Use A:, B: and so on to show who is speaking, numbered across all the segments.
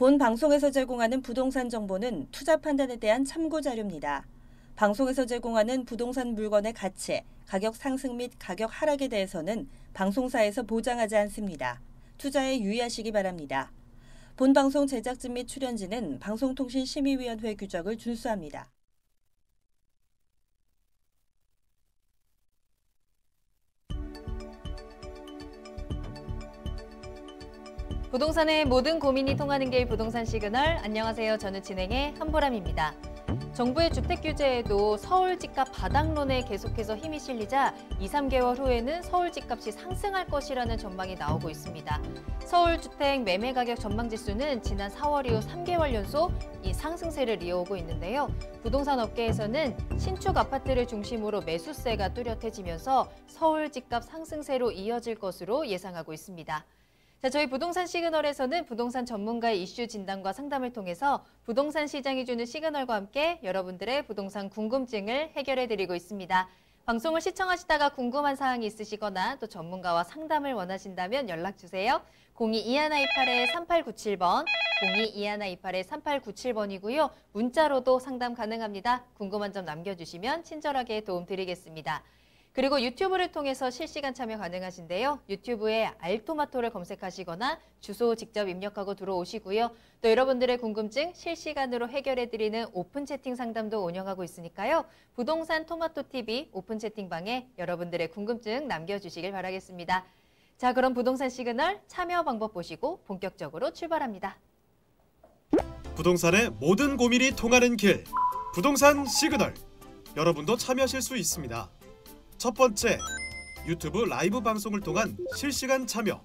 A: 본 방송에서 제공하는 부동산 정보는 투자 판단에 대한 참고 자료입니다. 방송에서 제공하는 부동산 물건의 가치, 가격 상승 및 가격 하락에 대해서는 방송사에서 보장하지 않습니다. 투자에 유의하시기 바랍니다. 본 방송 제작진 및 출연진은 방송통신심의위원회 규정을 준수합니다.
B: 부동산의 모든 고민이 통하는 길 부동산 시그널. 안녕하세요. 저는 진행의 한보람입니다. 정부의 주택 규제에도 서울 집값 바닥론에 계속해서 힘이 실리자 2-3개월 후에는 서울 집값이 상승할 것이라는 전망이 나오고 있습니다. 서울 주택 매매 가격 전망 지수는 지난 4월 이후 3개월 연속 이 상승세를 이어오고 있는데요. 부동산 업계에서는 신축 아파트를 중심으로 매수세가 뚜렷해지면서 서울 집값 상승세로 이어질 것으로 예상하고 있습니다. 자, 저희 부동산 시그널에서는 부동산 전문가의 이슈 진단과 상담을 통해서 부동산 시장이 주는 시그널과 함께 여러분들의 부동산 궁금증을 해결해드리고 있습니다. 방송을 시청하시다가 궁금한 사항이 있으시거나 또 전문가와 상담을 원하신다면 연락주세요. 02-2128-3897번, 02-2128-3897번이고요. 문자로도 상담 가능합니다. 궁금한 점 남겨주시면 친절하게 도움드리겠습니다. 그리고 유튜브를 통해서 실시간 참여 가능하신데요. 유튜브에 알토마토를 검색하시거나 주소 직접 입력하고 들어오시고요. 또 여러분들의 궁금증 실시간으로 해결해드리는 오픈 채팅 상담도 운영하고 있으니까요. 부동산 토마토TV 오픈 채팅방에 여러분들의 궁금증 남겨주시길 바라겠습니다. 자, 그럼 부동산 시그널 참여 방법 보시고 본격적으로 출발합니다.
C: 부동산의 모든 고민이 통하는 길, 부동산 시그널. 여러분도 참여하실 수 있습니다. 첫 번째, 유튜브 라이브 방송을 통한 실시간 참여.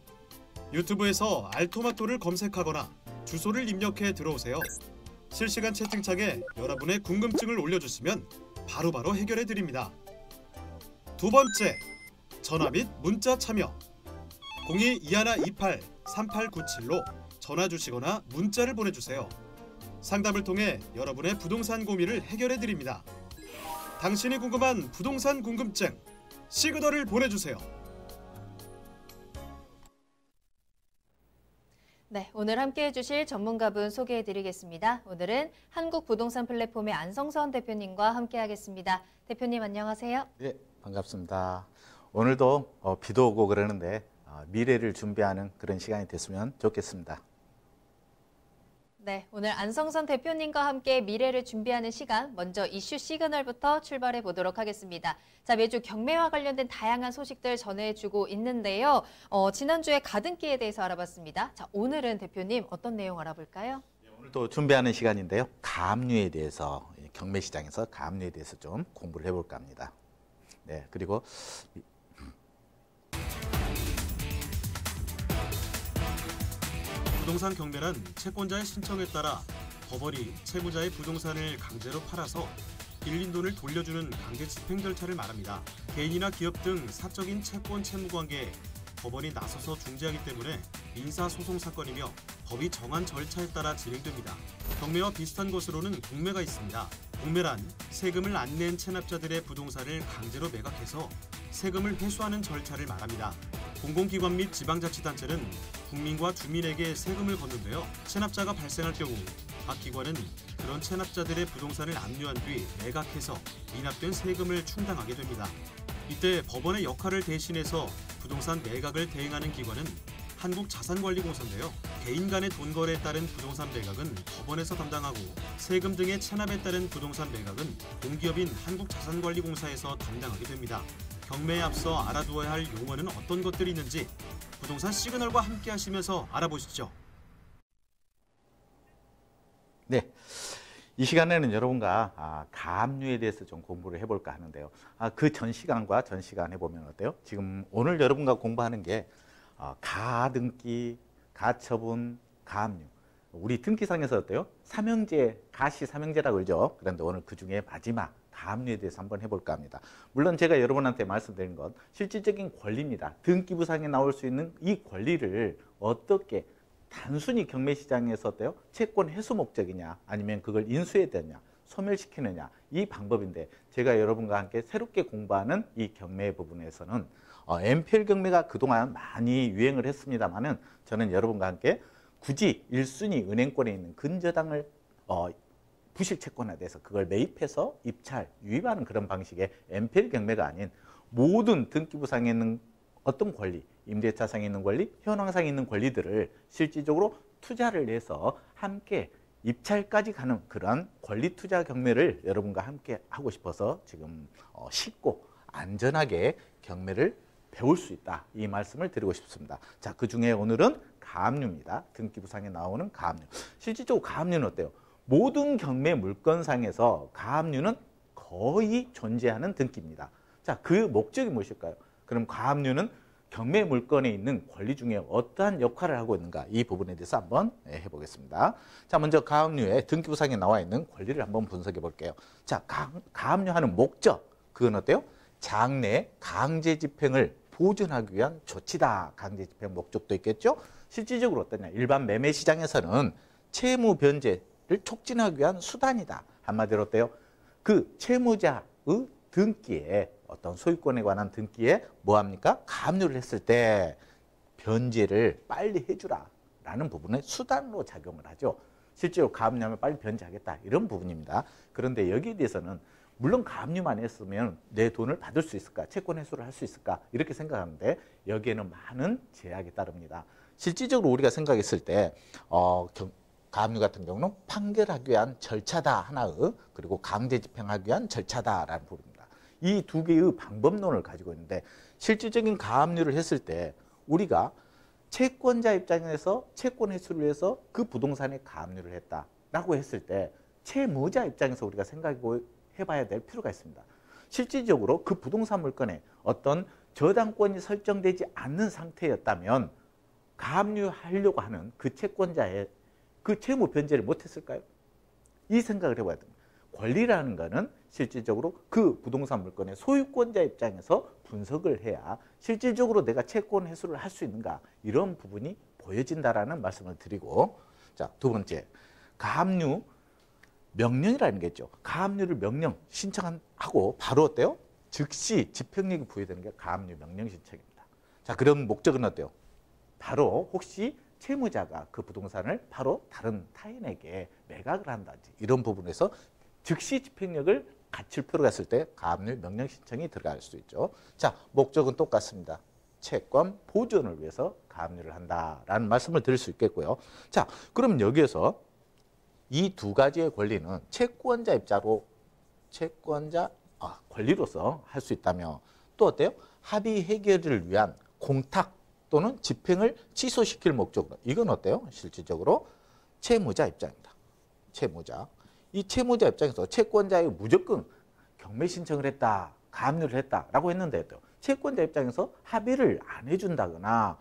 C: 유튜브에서 알토마토를 검색하거나 주소를 입력해 들어오세요. 실시간 채팅창에 여러분의 궁금증을 올려주시면 바로바로 해결해 드립니다. 두 번째, 전화 및 문자 참여. 02-2128-3897로 전화 주시거나 문자를 보내주세요. 상담을 통해 여러분의 부동산 고민을 해결해 드립니다. 당신이 궁금한 부동산 궁금증, 시그널을 보내주세요.
B: 네, 오늘 함께해 주실 전문가분 소개해 드리겠습니다. 오늘은 한국부동산 플랫폼의 안성선 대표님과 함께하겠습니다. 대표님 안녕하세요.
D: 네, 반갑습니다. 오늘도 비도 오고 그러는데 미래를 준비하는 그런 시간이 됐으면 좋겠습니다.
B: 네, 오늘 안성선 대표님과 함께 미래를 준비하는 시간, 먼저 이슈 시그널부터 출발해 보도록 하겠습니다. 자, 매주 경매와 관련된 다양한 소식들 전해주고 있는데요. 지난주에 가등기에 대해서 알아봤습니다. 자, 오늘은 대표님 어떤 내용 알아볼까요?
D: 네, 오늘도 준비하는 시간인데요. 가압류에 대해서, 경매 시장에서 가압류에 대해서 좀 공부를 해볼까 합니다. 네, 그리고
C: 부동산 경매란 채권자의 신청에 따라 법원이 채무자의 부동산을 강제로 팔아서 빌린 돈을 돌려주는 강제 집행 절차를 말합니다. 개인이나 기업 등 사적인 채권 채무 관계에 법원이 나서서 중재하기 때문에 민사소송 사건이며 법이 정한 절차에 따라 진행됩니다. 경매와 비슷한 것으로는 공매가 있습니다. 공매란 세금을 안 낸 체납자들의 부동산을 강제로 매각해서 세금을 회수하는 절차를 말합니다. 공공기관 및 지방자치단체는 국민과 주민에게 세금을 걷는데요. 체납자가 발생할 경우 각 기관은 그런 체납자들의 부동산을 압류한 뒤 매각해서 인합된 세금을 충당하게 됩니다. 이때 법원의 역할을 대신해서 부동산 매각을 대행하는 기관은 한국자산관리공사인데요. 개인 간의 돈 거래에 따른 부동산 매각은 법원에서 담당하고 세금 등의 체납에 따른 부동산 매각은 공기업인 한국자산관리공사에서 담당하게 됩니다. 경매에 앞서 알아두어야 할 용어는 어떤 것들이 있는지 부동산 시그널과 함께 하시면서 알아보시죠.
D: 네, 이 시간에는 여러분과 가압류에 대해서 좀 공부를 해볼까 하는데요. 그 전 시간과 전 시간 해보면 어때요? 지금 오늘 여러분과 공부하는 게 가등기, 가처분, 가압류. 우리 등기상에서 어때요? 삼형제, 가시 삼형제라고 그러죠. 그런데 오늘 그 중에 마지막 가압류에 대해서 한번 해볼까 합니다. 물론 제가 여러분한테 말씀드린 건 실질적인 권리입니다. 등기부상에 나올 수 있는 이 권리를 어떻게 단순히 경매시장에서 어때요? 채권 회수 목적이냐 아니면 그걸 인수해야 되냐 소멸시키느냐 이 방법인데 제가 여러분과 함께 새롭게 공부하는 이 경매 부분에서는 MPL 경매가 그동안 많이 유행을 했습니다만은 저는 여러분과 함께 굳이 1순위 은행권에 있는 근저당을 부실 채권화돼서 그걸 매입해서 입찰, 유입하는 그런 방식의 NPL 경매가 아닌 모든 등기부상에 있는 어떤 권리, 임대차상에 있는 권리, 현황상에 있는 권리들을 실질적으로 투자를 해서 함께 입찰까지 가는 그런 권리 투자 경매를 여러분과 함께 하고 싶어서 지금 쉽고 안전하게 경매를 배울 수 있다. 이 말씀을 드리고 싶습니다. 자, 그중에 오늘은 가압류입니다. 등기부상에 나오는 가압류. 실질적으로 가압류는 어때요? 모든 경매 물건상에서 가압류는 거의 존재하는 등기입니다. 자, 그 목적이 무엇일까요? 그럼 가압류는 경매 물건에 있는 권리 중에 어떠한 역할을 하고 있는가, 이 부분에 대해서 한번 해보겠습니다. 자, 먼저 가압류의 등기부상에 나와 있는 권리를 한번 분석해 볼게요. 자, 가압류하는 목적, 그건 어때요? 장래 강제 집행을 보존하기 위한 조치다. 강제 집행 목적도 있겠죠. 실질적으로 어떠냐, 일반 매매 시장에서는 채무 변제를 촉진하기 위한 수단이다. 한마디로 어때요? 그 채무자의 등기에, 어떤 소유권에 관한 등기에 뭐합니까? 가압류를 했을 때 변제를 빨리 해주라 라는 부분의 수단으로 작용을 하죠. 실제로 가압류하면 빨리 변제하겠다, 이런 부분입니다. 그런데 여기에 대해서는 물론 가압류만 했으면 내 돈을 받을 수 있을까, 채권 회수를 할 수 있을까, 이렇게 생각하는데 여기에는 많은 제약이 따릅니다. 실질적으로 우리가 생각했을 때 가압류 같은 경우는 판결하기 위한 절차다 하나의, 그리고 강제 집행하기 위한 절차다라는 부분입니다. 이 두 개의 방법론을 가지고 있는데, 실질적인 가압류를 했을 때 우리가 채권자 입장에서 채권 회수를 위해서 그 부동산에 가압류를 했다라고 했을 때 채무자 입장에서 우리가 생각해봐야 될 필요가 있습니다. 실질적으로 그 부동산 물건에 어떤 저당권이 설정되지 않는 상태였다면 가압류하려고 하는 그 채권자의 그 채무 변제를 못했을까요? 이 생각을 해봐야 됩니다. 권리라는 것은 실질적으로 그 부동산 물건의 소유권자 입장에서 분석을 해야 실질적으로 내가 채권 회수를 할 수 있는가, 이런 부분이 보여진다라는 말씀을 드리고, 자, 두 번째, 가압류 명령이라는 게 있죠. 가압류를 명령 신청하고 바로 어때요? 즉시 집행력이 부여되는 게 가압류 명령 신청입니다. 자, 그런 목적은 어때요? 바로 혹시 채무자가 그 부동산을 바로 다른 타인에게 매각을 한다든지 이런 부분에서 즉시 집행력을 갖출 필요가 있을 때 가압류 명령 신청이 들어갈 수 있죠. 자, 목적은 똑같습니다. 채권 보존을 위해서 가압류를 한다라는 말씀을 드릴 수 있겠고요. 자, 그럼 여기에서 이 두 가지의 권리는 채권자 입자로 권리로서 할 수 있다며, 또 어때요? 합의 해결을 위한 공탁 또는 집행을 취소시킬 목적으로, 이건 어때요? 실질적으로 채무자 입장입니다. 채무자. 이 채무자 입장에서 채권자의 무조건 경매 신청을 했다, 가압류를 했다라고 했는데 채권자 입장에서 합의를 안 해준다거나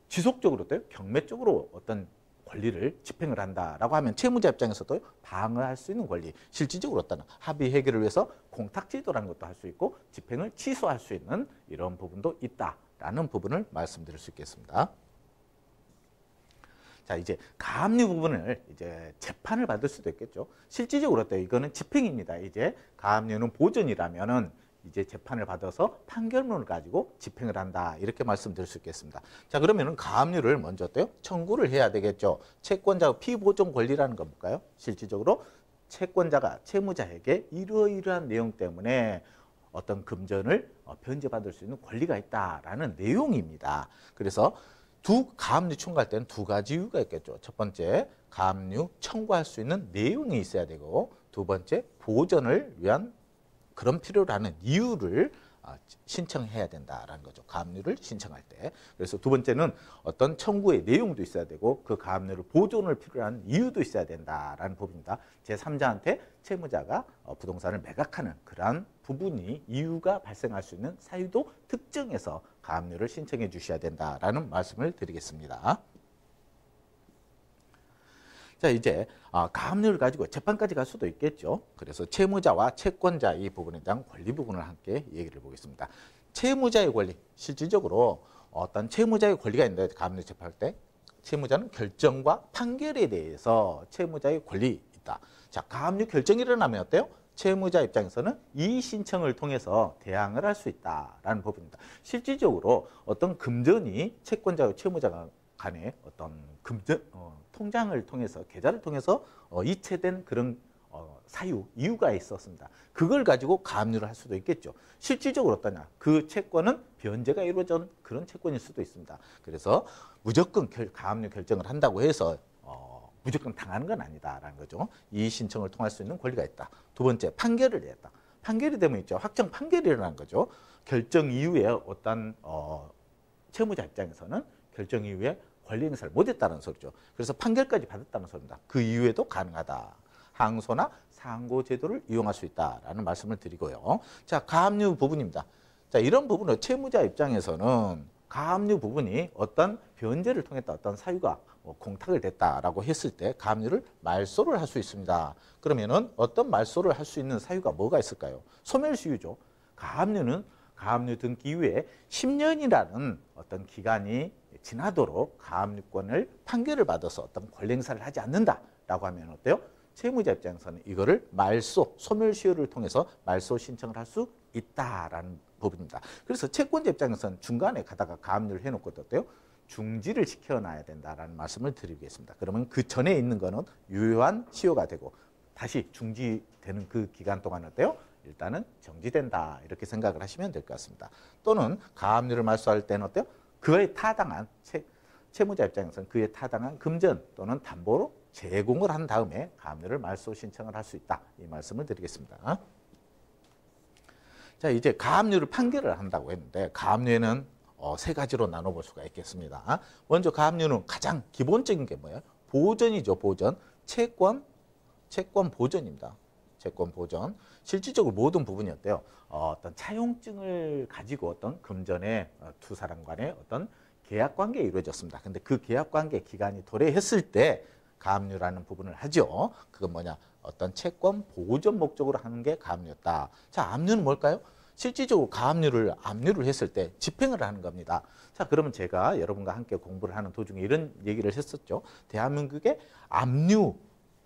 D: 지속적으로 어때요? 경매 쪽으로 어떤 권리를 집행을 한다라고 하면 채무자 입장에서도 방어할 수 있는 권리, 실질적으로 어떤 합의 해결을 위해서 공탁제도라는 것도 할 수 있고 집행을 취소할 수 있는 이런 부분도 있다라는 부분을 말씀드릴 수 있겠습니다. 자, 이제 가압류 부분을 이제 재판을 받을 수도 있겠죠. 실질적으로 어때요? 이거는 집행입니다. 이제 가압류는 보존이라면은 이제 재판을 받아서 판결문을 가지고 집행을 한다, 이렇게 말씀드릴 수 있겠습니다. 자, 그러면은 가압류를 먼저 어때요? 청구를 해야 되겠죠. 채권자 피보존 권리라는 건 뭘까요? 실질적으로 채권자가 채무자에게 이러이러한 내용 때문에 어떤 금전을 변제받을 수 있는 권리가 있다라는 내용입니다. 그래서 가압류 청구할 때는 두 가지 이유가 있겠죠. 첫 번째, 가압류 청구할 수 있는 내용이 있어야 되고, 두 번째, 보전을 위한 그런 필요로 하는 이유를 신청해야 된다라는 거죠. 가압류를 신청할 때. 그래서 두 번째는 어떤 청구의 내용도 있어야 되고 그 가압류를 보존을 필요로 하는 이유도 있어야 된다라는 부분입니다. 제3자한테 채무자가 부동산을 매각하는 그러한 부분이 이유가 발생할 수 있는 사유도 특정해서 가압류를 신청해 주셔야 된다라는 말씀을 드리겠습니다. 자, 이제 가압류를 가지고 재판까지 갈 수도 있겠죠. 그래서 채무자와 채권자 이 부분에 대한 권리 부분을 함께 얘기를 해보겠습니다. 채무자의 권리, 실질적으로 어떤 채무자의 권리가 있는데 가압류 재판할 때 채무자는 결정과 판결에 대해서 채무자의 권리 있다. 자, 가압류 결정이 일어나면 어때요? 채무자 입장에서는 이의 신청을 통해서 대항을 할 수 있다라는 부분입니다. 실질적으로 어떤 금전이 채권자와 채무자가 간의 어떤 금전 통장을 통해서 계좌를 통해서 이체된 그런 사유, 이유가 있었습니다. 그걸 가지고 가압류를 할 수도 있겠죠. 실질적으로 어떠냐? 그 채권은 변제가 이루어진 그런 채권일 수도 있습니다. 그래서 무조건 가압류 결정을 한다고 해서 무조건 당하는 건 아니다라는 거죠. 이의 신청을 통할 수 있는 권리가 있다. 두 번째, 판결을 내렸다. 판결이 되면 있죠. 확정 판결이라는 거죠. 결정 이후에 어떤 채무자 입장에서는 결정 이후에 권리 행사를 못했다는 소리죠. 그래서 판결까지 받았다는 소리입니다. 그 이후에도 가능하다. 항소나 상고 제도를 이용할 수 있다라는 말씀을 드리고요. 자, 가압류 부분입니다. 자, 이런 부분은 채무자 입장에서는 가압류 부분이 어떤 변제를 통했다, 어떤 사유가 공탁을 됐다라고 했을 때 가압류를 말소를 할 수 있습니다. 그러면은 어떤 말소를 할 수 있는 사유가 뭐가 있을까요? 소멸시효죠. 가압류는 가압류 등기 이후에 10년이라는 어떤 기간이 지나도록 가압류권을 판결을 받아서 어떤 권리 행사를 하지 않는다라고 하면 어때요? 채무자 입장에서는 이거를 말소, 소멸시효를 통해서 말소 신청을 할 수 있다라는 부분입니다. 그래서 채권자 입장에서는 중간에 가다가 가압류를 해놓고 어때요? 중지를 시켜놔야 된다라는 말씀을 드리겠습니다. 그러면 그 전에 있는 거는 유효한 시효가 되고 다시 중지되는 그 기간 동안 어때요? 일단은 정지된다 이렇게 생각을 하시면 될 것 같습니다. 또는 가압류를 말소할 때는 어때요? 그에 타당한 채무자 입장에서는 그에 타당한 금전 또는 담보로 제공을 한 다음에 가압류를 말소 신청을 할 수 있다. 이 말씀을 드리겠습니다. 자, 이제 가압류를 판결을 한다고 했는데 가압류에는 세 가지로 나눠볼 수가 있겠습니다. 먼저 가압류는 가장 기본적인 게 뭐예요? 보전이죠. 보전. 채권 보전입니다. 채권 보전. 실질적으로 모든 부분이 어때요? 어떤 차용증을 가지고 어떤 금전의 두 사람 간의 어떤 계약 관계가 이루어졌습니다. 근데 그 계약 관계 기간이 도래했을 때 가압류라는 부분을 하죠. 그건 뭐냐? 어떤 채권 보전 목적으로 하는 게 가압류였다. 자, 압류는 뭘까요? 실질적으로 가압류를 압류를 했을 때 집행을 하는 겁니다. 자, 그러면 제가 여러분과 함께 공부를 하는 도중에 이런 얘기를 했었죠. 대한민국의 압류,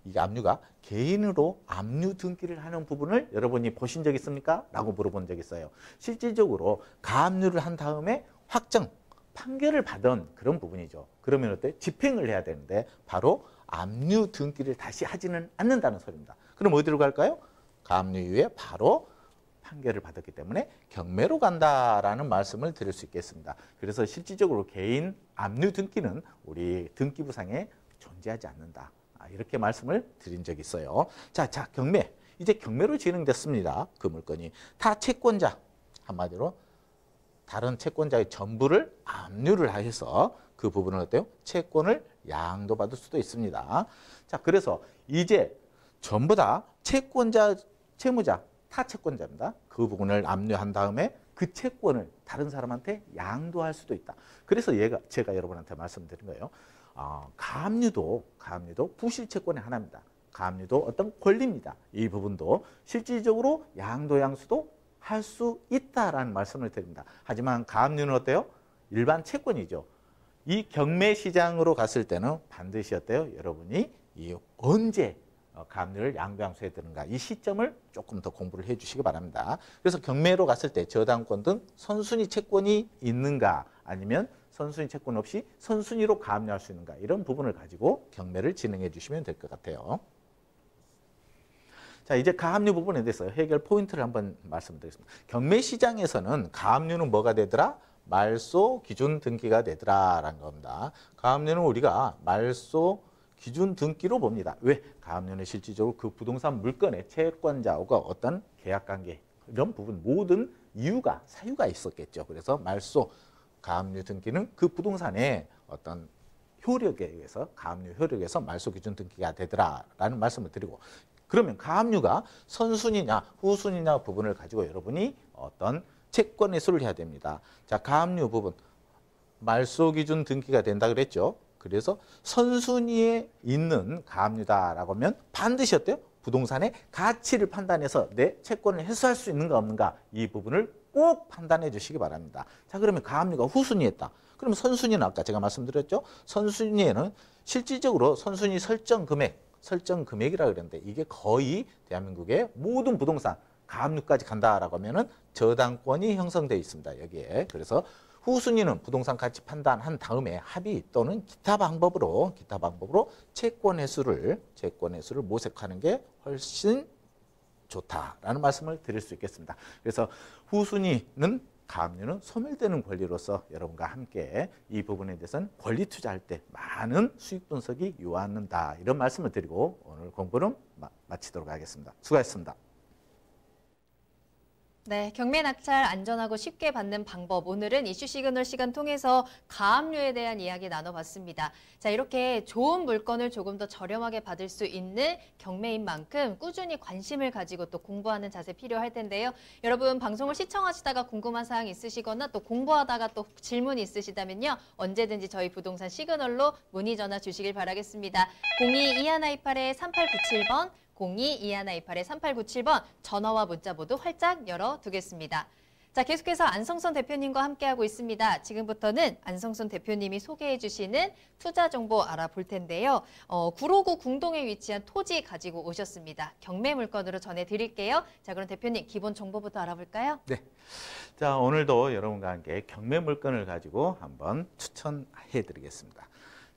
D: 이 압류가 개인으로 압류 등기를 하는 부분을 여러분이 보신 적 있습니까? 라고 물어본 적이 있어요. 실질적으로 가압류를 한 다음에 확정, 판결을 받은 그런 부분이죠. 그러면 어때? 집행을 해야 되는데 바로 압류 등기를 다시 하지는 않는다는 소리입니다. 그럼 어디로 갈까요? 가압류 이후에 바로 판결을 받았기 때문에 경매로 간다라는 말씀을 드릴 수 있겠습니다. 그래서 실질적으로 개인 압류 등기는 우리 등기부상에 존재하지 않는다. 이렇게 말씀을 드린 적이 있어요. 자, 경매. 이제 경매로 진행됐습니다. 그 물건이. 타 채권자, 한마디로 다른 채권자의 전부를 압류를 해서 그 부분을 어때요? 채권을 양도받을 수도 있습니다. 자, 그래서 이제 전부 다 채무자, 타 채권자입니다. 그 부분을 압류한 다음에 그 채권을 다른 사람한테 양도할 수도 있다. 그래서 제가 여러분한테 말씀드린 거예요. 가압류도 부실 채권의 하나입니다. 가압류도 어떤 권리입니다. 이 부분도 실질적으로 양도 양수도 할 수 있다라는 말씀을 드립니다. 하지만 가압류는 어때요? 일반 채권이죠. 이 경매 시장으로 갔을 때는 반드시 어때요? 여러분이 언제 가압류를 양도 양수해야 되는가 이 시점을 조금 더 공부를 해주시기 바랍니다. 그래서 경매로 갔을 때 저당권 등 선순위 채권이 있는가 아니면 선순위 채권 없이 선순위로 가압류할 수 있는가 이런 부분을 가지고 경매를 진행해 주시면 될 것 같아요. 자, 이제 가압류 부분에 대해서 해결 포인트를 한번 말씀드리겠습니다. 경매 시장에서는 가압류는 뭐가 되더라? 말소 기준 등기가 되더라라는 겁니다. 가압류는 우리가 말소 기준 등기로 봅니다. 왜? 가압류는 실질적으로 그 부동산 물건의 채권자하고 어떤 계약관계 이런 부분 모든 이유가 사유가 있었겠죠. 그래서 말소 가압류 등기는 그 부동산의 어떤 효력에 의해서 가압류 효력에서 말소 기준 등기가 되더라라는 말씀을 드리고 그러면 가압류가 선순위냐 후순위냐 부분을 가지고 여러분이 어떤 채권 해소를 해야 됩니다. 자, 가압류 부분 말소 기준 등기가 된다 그랬죠. 그래서 선순위에 있는 가압류다라고 하면 반드시 어때요? 부동산의 가치를 판단해서 내 채권을 해소할 수 있는가 없는가 이 부분을 꼭 판단해 주시기 바랍니다. 자, 그러면 가압류가 후순위에 있다. 그러면 선순위는 아까 제가 말씀드렸죠. 선순위에는 실질적으로 선순위 설정 금액이라고 그랬는데 이게 거의 대한민국의 모든 부동산 가압류까지 간다라고 하면은 저당권이 형성되어 있습니다. 여기에. 그래서 후순위는 부동산 가치 판단한 다음에 합의 또는 기타 방법으로 채권 회수를 모색하는 게 훨씬 좋다라는 말씀을 드릴 수 있겠습니다. 그래서 후순위는 가압류는 소멸되는 권리로서 여러분과 함께 이 부분에 대해서는 권리 투자할 때 많은 수익 분석이 요하는다. 이런 말씀을 드리고 오늘 공부는 마치도록 하겠습니다. 수고하셨습니다.
B: 네, 경매 낙찰 안전하고 쉽게 받는 방법. 오늘은 이슈 시그널 시간 통해서 가압류에 대한 이야기 나눠봤습니다. 자, 이렇게 좋은 물건을 조금 더 저렴하게 받을 수 있는 경매인 만큼 꾸준히 관심을 가지고 또 공부하는 자세 필요할 텐데요. 여러분 방송을 시청하시다가 궁금한 사항 있으시거나 또 공부하다가 또 질문 있으시다면요. 언제든지 저희 부동산 시그널로 문의 전화 주시길 바라겠습니다. 02-2128-3897번 02-2128-3897번 전화와 문자 모두 활짝 열어두겠습니다. 자, 계속해서 안성선 대표님과 함께하고 있습니다. 지금부터는 안성선 대표님이 소개해 주시는 투자 정보 알아볼 텐데요. 구로구 궁동에 위치한 토지 가지고 오셨습니다. 경매 물건으로 전해드릴게요. 자, 그럼 대표님 기본 정보부터 알아볼까요?
D: 네. 자, 오늘도 여러분과 함께 경매 물건을 가지고 한번 추천해 드리겠습니다.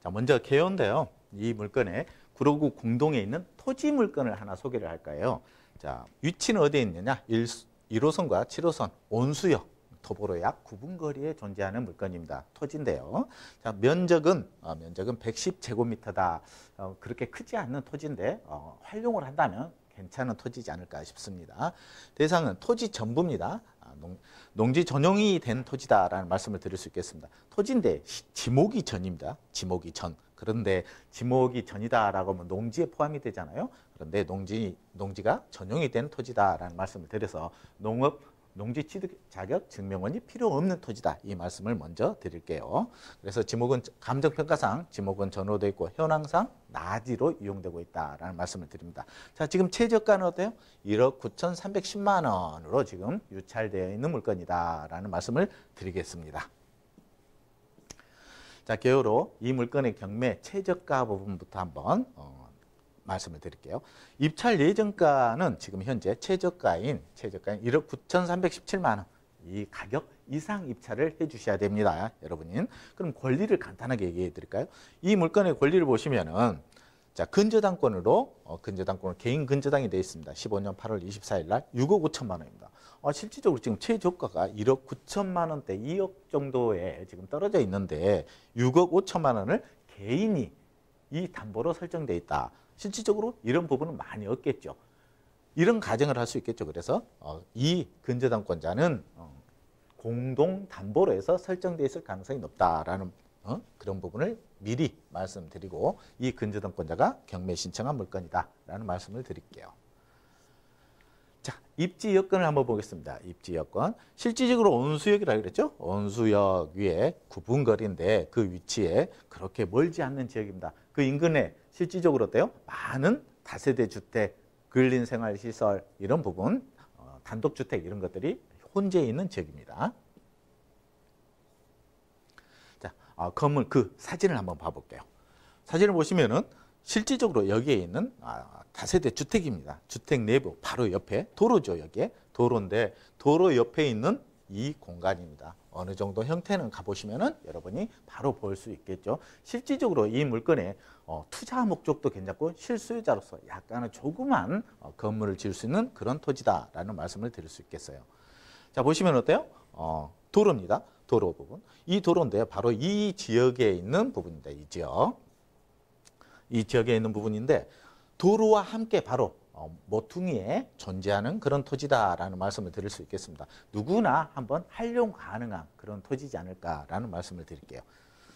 D: 자, 먼저 개요인데요. 이 물건에 구로구 궁동에 있는 토지 물건을 하나 소개를 할까요? 자, 위치는 어디에 있느냐? 1호선과 7호선 온수역 도보로 약 9분 거리에 존재하는 물건입니다. 토지인데요. 자, 면적은 110제곱미터다. 그렇게 크지 않는 토지인데 활용을 한다면 괜찮은 토지지 않을까 싶습니다. 대상은 토지 전부입니다. 농지 전용이 된 토지다라는 말씀을 드릴 수 있겠습니다. 토지인데 지목이 전입니다. 지목이 전. 그런데 지목이 전이다라고 하면 농지에 포함이 되잖아요. 그런데 농지가 전용이 된 토지다라는 말씀을 드려서 농지 취득 자격 증명원이 필요 없는 토지다. 이 말씀을 먼저 드릴게요. 그래서 지목은 감정평가상 지목은 전호되어 있고 현황상 나지로 이용되고 있다라는 말씀을 드립니다. 자, 지금 최저가는 어때요? 1억 9,310만 원으로 지금 유찰되어 있는 물건이다라는 말씀을 드리겠습니다. 자, 개요로 이 물건의 경매 최저가 부분부터 한번 말씀을 드릴게요. 입찰 예정가는 지금 현재 최저가인 1억 9,317만 원. 이 가격 이상 입찰을 해 주셔야 됩니다. 여러분인. 그럼 권리를 간단하게 얘기해 드릴까요? 이 물건의 권리를 보시면은 자, 근저당권으로 개인 근저당이 되어 있습니다. 15년 8월 24일 날 6억 5천만 원입니다. 실질적으로 지금 최저가가 1억 9천만 원대 2억 정도에 지금 떨어져 있는데 6억 5천만 원을 개인이 이 담보로 설정돼 있다. 실질적으로 이런 부분은 많이 없겠죠. 이런 가정을 할 수 있겠죠. 그래서 이 근저당권자는 공동 담보로 해서 설정돼 있을 가능성이 높다라는 그런 부분을 미리 말씀드리고 이 근저당권자가 경매 신청한 물건이다라는 말씀을 드릴게요. 자, 입지 여건을 한번 보겠습니다. 입지 여건. 실질적으로 온수역이라고 그랬죠? 온수역 위에 9분 거리인데 그 위치에 그렇게 멀지 않는 지역입니다. 그 인근에 실질적으로 어때요? 많은 다세대 주택, 근린생활시설 이런 부분, 단독주택 이런 것들이 혼재해 있는 지역입니다. 자, 건물 그 사진을 한번 봐볼게요. 사진을 보시면은 실질적으로 여기에 있는 다세대 주택입니다. 주택 내부 바로 옆에 도로죠. 여기에 도로인데 도로 옆에 있는 이 공간입니다. 어느 정도 형태는 가보시면은 여러분이 바로 볼 수 있겠죠. 실질적으로 이 물건의 투자 목적도 괜찮고 실수요자로서 약간은 조그만 건물을 지을 수 있는 그런 토지다라는 말씀을 드릴 수 있겠어요. 자, 보시면 어때요? 도로입니다. 도로 부분. 이 도로인데 바로 이 지역에 있는 부분입니다. 이 지역. 이 지역에 있는 부분인데 도로와 함께 바로 모퉁이에 존재하는 그런 토지다라는 말씀을 드릴 수 있겠습니다. 누구나 한번 활용 가능한 그런 토지지 않을까라는 말씀을 드릴게요.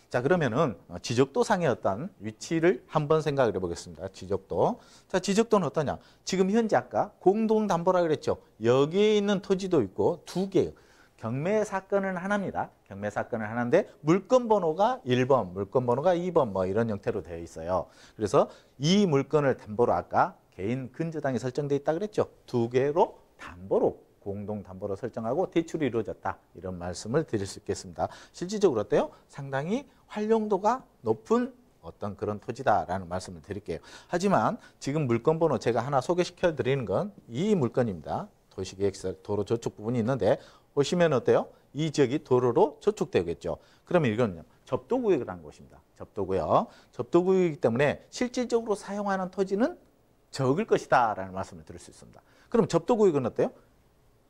D: 자, 그러면은 지적도상의 어떤 위치를 한번 생각을 해보겠습니다. 지적도. 자, 지적도는 어떠냐? 지금 현재 아까 공동담보라 그랬죠. 여기에 있는 토지도 있고 두 개예요. 경매 사건은 하나입니다. 경매 사건은 하나인데 물건 번호가 1번, 물건 번호가 2번 뭐 이런 형태로 되어 있어요. 그래서 이 물건을 담보로 아까 개인 근저당이 설정되어 있다 그랬죠. 두 개로 담보로 공동 담보로 설정하고 대출이 이루어졌다. 이런 말씀을 드릴 수 있겠습니다. 실질적으로 어때요? 상당히 활용도가 높은 어떤 그런 토지다라는 말씀을 드릴게요. 하지만 지금 물건 번호 제가 하나 소개시켜 드리는 건 이 물건입니다. 도시계획서 도로 저쪽 부분이 있는데 보시면 어때요? 이 지역이 도로로 저축되겠죠. 그러면 이거는요. 접도구역이라는 곳입니다. 접도구역. 접도구역이기 때문에 실질적으로 사용하는 토지는 적을 것이다 라는 말씀을 드릴 수 있습니다. 그럼 접도구역은 어때요?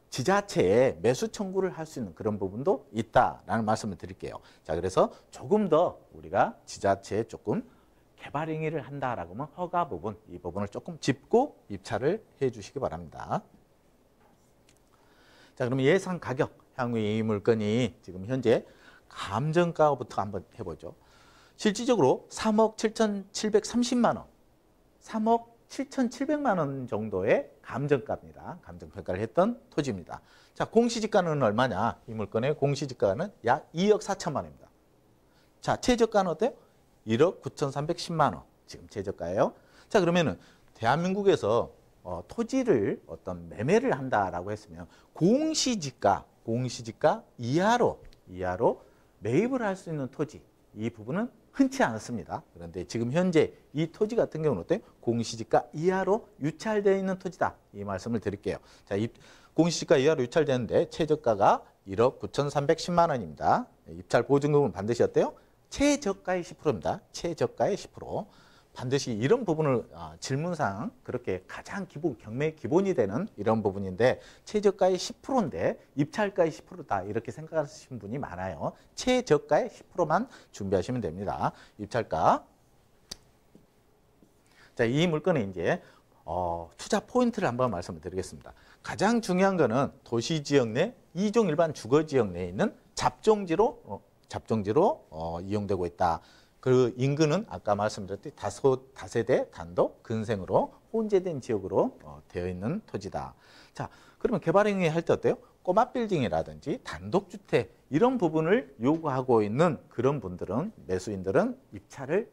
D: 지자체에 매수 청구를 할 수 있는 그런 부분도 있다라는 말씀을 드릴게요. 자, 그래서 조금 더 우리가 지자체에 조금 개발 행위를 한다라고 하면 허가 부분, 이 부분을 조금 짚고 입찰을 해 주시기 바랍니다. 자, 그러면 예상 가격, 향후 이 물건이 지금 현재 감정가부터 한번 해보죠. 실질적으로 3억 7,730만 원, 3억 7,700만 원 정도의 감정가입니다. 감정평가를 했던 토지입니다. 자, 공시지가는 얼마냐? 이 물건의 공시지가는 약 2억 4천만 원입니다. 자, 최저가는 어때요? 1억 9,310만 원. 지금 최저가예요. 자, 그러면은 대한민국에서 토지를 어떤 매매를 한다라고 했으면 공시지가 이하로 매입을 할 수 있는 토지, 이 부분은 흔치 않습니다. 그런데 지금 현재 이 토지 같은 경우는 어때요? 공시지가 이하로 유찰되어 있는 토지다. 이 말씀을 드릴게요. 자, 공시지가 이하로 유찰되는데 최저가가 1억 9,310만 원입니다. 입찰 보증금은 반드시 어때요? 최저가의 10%입니다. 최저가의 10%. 반드시 이런 부분을 질문상 그렇게 가장 기본, 경매의 기본이 되는 이런 부분인데 최저가의 10%인데 입찰가의 10%다 이렇게 생각하시는 분이 많아요. 최저가의 10%만 준비하시면 됩니다. 입찰가. 자, 이 물건은 이제 투자 포인트를 한번 말씀을 드리겠습니다. 가장 중요한 거는 도시지역 내 2종 일반 주거지역 내에 있는 잡종지로 이용되고 있다. 그 인근은 아까 말씀드렸듯이 다세대 단독 근생으로 혼재된 지역으로 되어 있는 토지다. 자, 그러면 개발행위 할 때 어때요? 꼬마 빌딩이라든지 단독주택 이런 부분을 요구하고 있는 그런 분들은 매수인들은 입찰을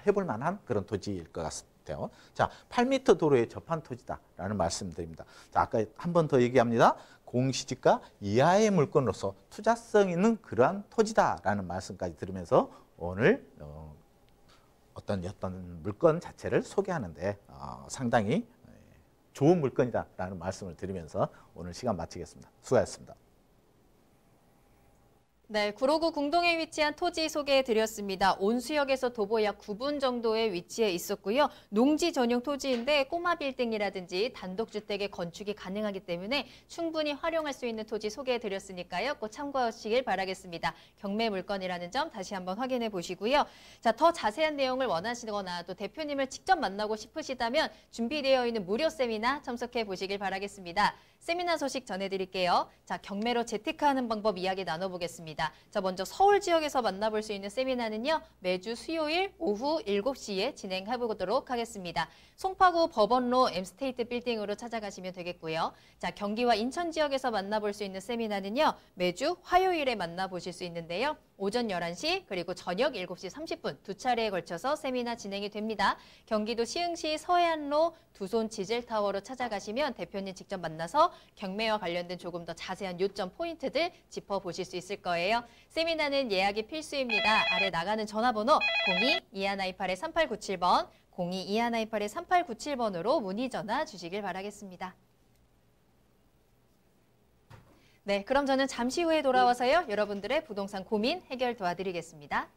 D: 해볼 만한 그런 토지일 것 같아요. 자, 8m 도로에 접한 토지다라는 말씀드립니다. 자, 아까 한 번 더 얘기합니다. 공시지가 이하의 물건으로서 투자성 있는 그러한 토지다라는 말씀까지 들으면서 오늘 어떤 물건 자체를 소개하는데 상당히 좋은 물건이다라는 말씀을 드리면서 오늘 시간 마치겠습니다. 수고하셨습니다.
B: 네, 구로구 궁동에 위치한 토지 소개해드렸습니다. 온수역에서 도보 약 9분 정도의 위치에 있었고요. 농지 전용 토지인데 꼬마 빌딩이라든지 단독주택의 건축이 가능하기 때문에 충분히 활용할 수 있는 토지 소개해드렸으니까요. 꼭 참고하시길 바라겠습니다. 경매 물건이라는 점 다시 한번 확인해 보시고요. 자, 더 자세한 내용을 원하시거나 또 대표님을 직접 만나고 싶으시다면 준비되어 있는 무료 세미나 참석해 보시길 바라겠습니다. 세미나 소식 전해드릴게요. 자, 경매로 재테크하는 방법 이야기 나눠보겠습니다. 자, 먼저 서울 지역에서 만나볼 수 있는 세미나는요. 매주 수요일 오후 7시에 진행해보도록 하겠습니다. 송파구 법원로 M스테이트 빌딩으로 찾아가시면 되겠고요. 자, 경기와 인천 지역에서 만나볼 수 있는 세미나는요. 매주 화요일에 만나보실 수 있는데요. 오전 11시 그리고 저녁 7시 30분 두 차례에 걸쳐서 세미나 진행이 됩니다. 경기도 시흥시 서해안로 두손 지젤타워로 찾아가시면 대표님 직접 만나서 경매와 관련된 조금 더 자세한 요점 포인트들 짚어보실 수 있을 거예요. 세미나는 예약이 필수입니다. 아래 나가는 전화번호 02-2128-3897번 02-2128-3897번으로 문의 전화 주시길 바라겠습니다. 네, 그럼 저는 잠시 후에 돌아와서요. 여러분들의 부동산 고민 해결 도와드리겠습니다.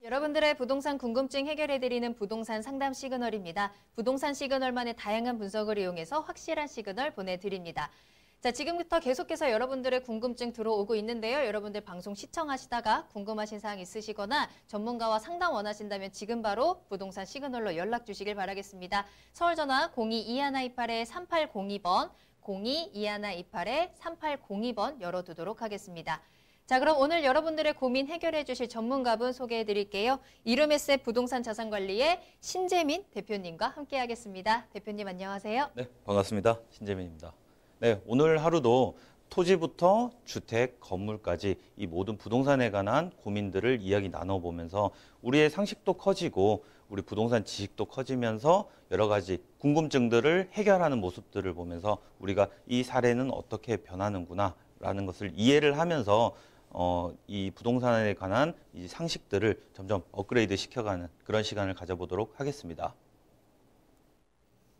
B: 여러분들의 부동산 궁금증 해결해드리는 부동산 상담 시그널입니다. 부동산 시그널만의 다양한 분석을 이용해서 확실한 시그널 보내드립니다. 자, 지금부터 계속해서 여러분들의 궁금증 들어오고 있는데요. 여러분들 방송 시청하시다가 궁금하신 사항 있으시거나 전문가와 상담 원하신다면 지금 바로 부동산 시그널로 연락 주시길 바라겠습니다. 서울 전화 02-2128-3802번, 02-2128-3802번 열어두도록 하겠습니다. 자, 그럼 오늘 여러분들의 고민 해결해 주실 전문가분 소개해 드릴게요. 이름에셋 부동산 자산관리의 신재민 대표님과 함께 하겠습니다. 대표님 안녕하세요.
E: 네, 반갑습니다. 신재민입니다. 네, 오늘 하루도 토지부터 주택, 건물까지 이 모든 부동산에 관한 고민들을 이야기 나눠보면서 우리의 상식도 커지고 우리 부동산 지식도 커지면서 여러 가지 궁금증들을 해결하는 모습들을 보면서 우리가 이 사례는 어떻게 변하는구나 라는 것을 이해를 하면서 이 부동산에 관한 이 상식들을 점점 업그레이드 시켜가는 그런 시간을 가져보도록 하겠습니다.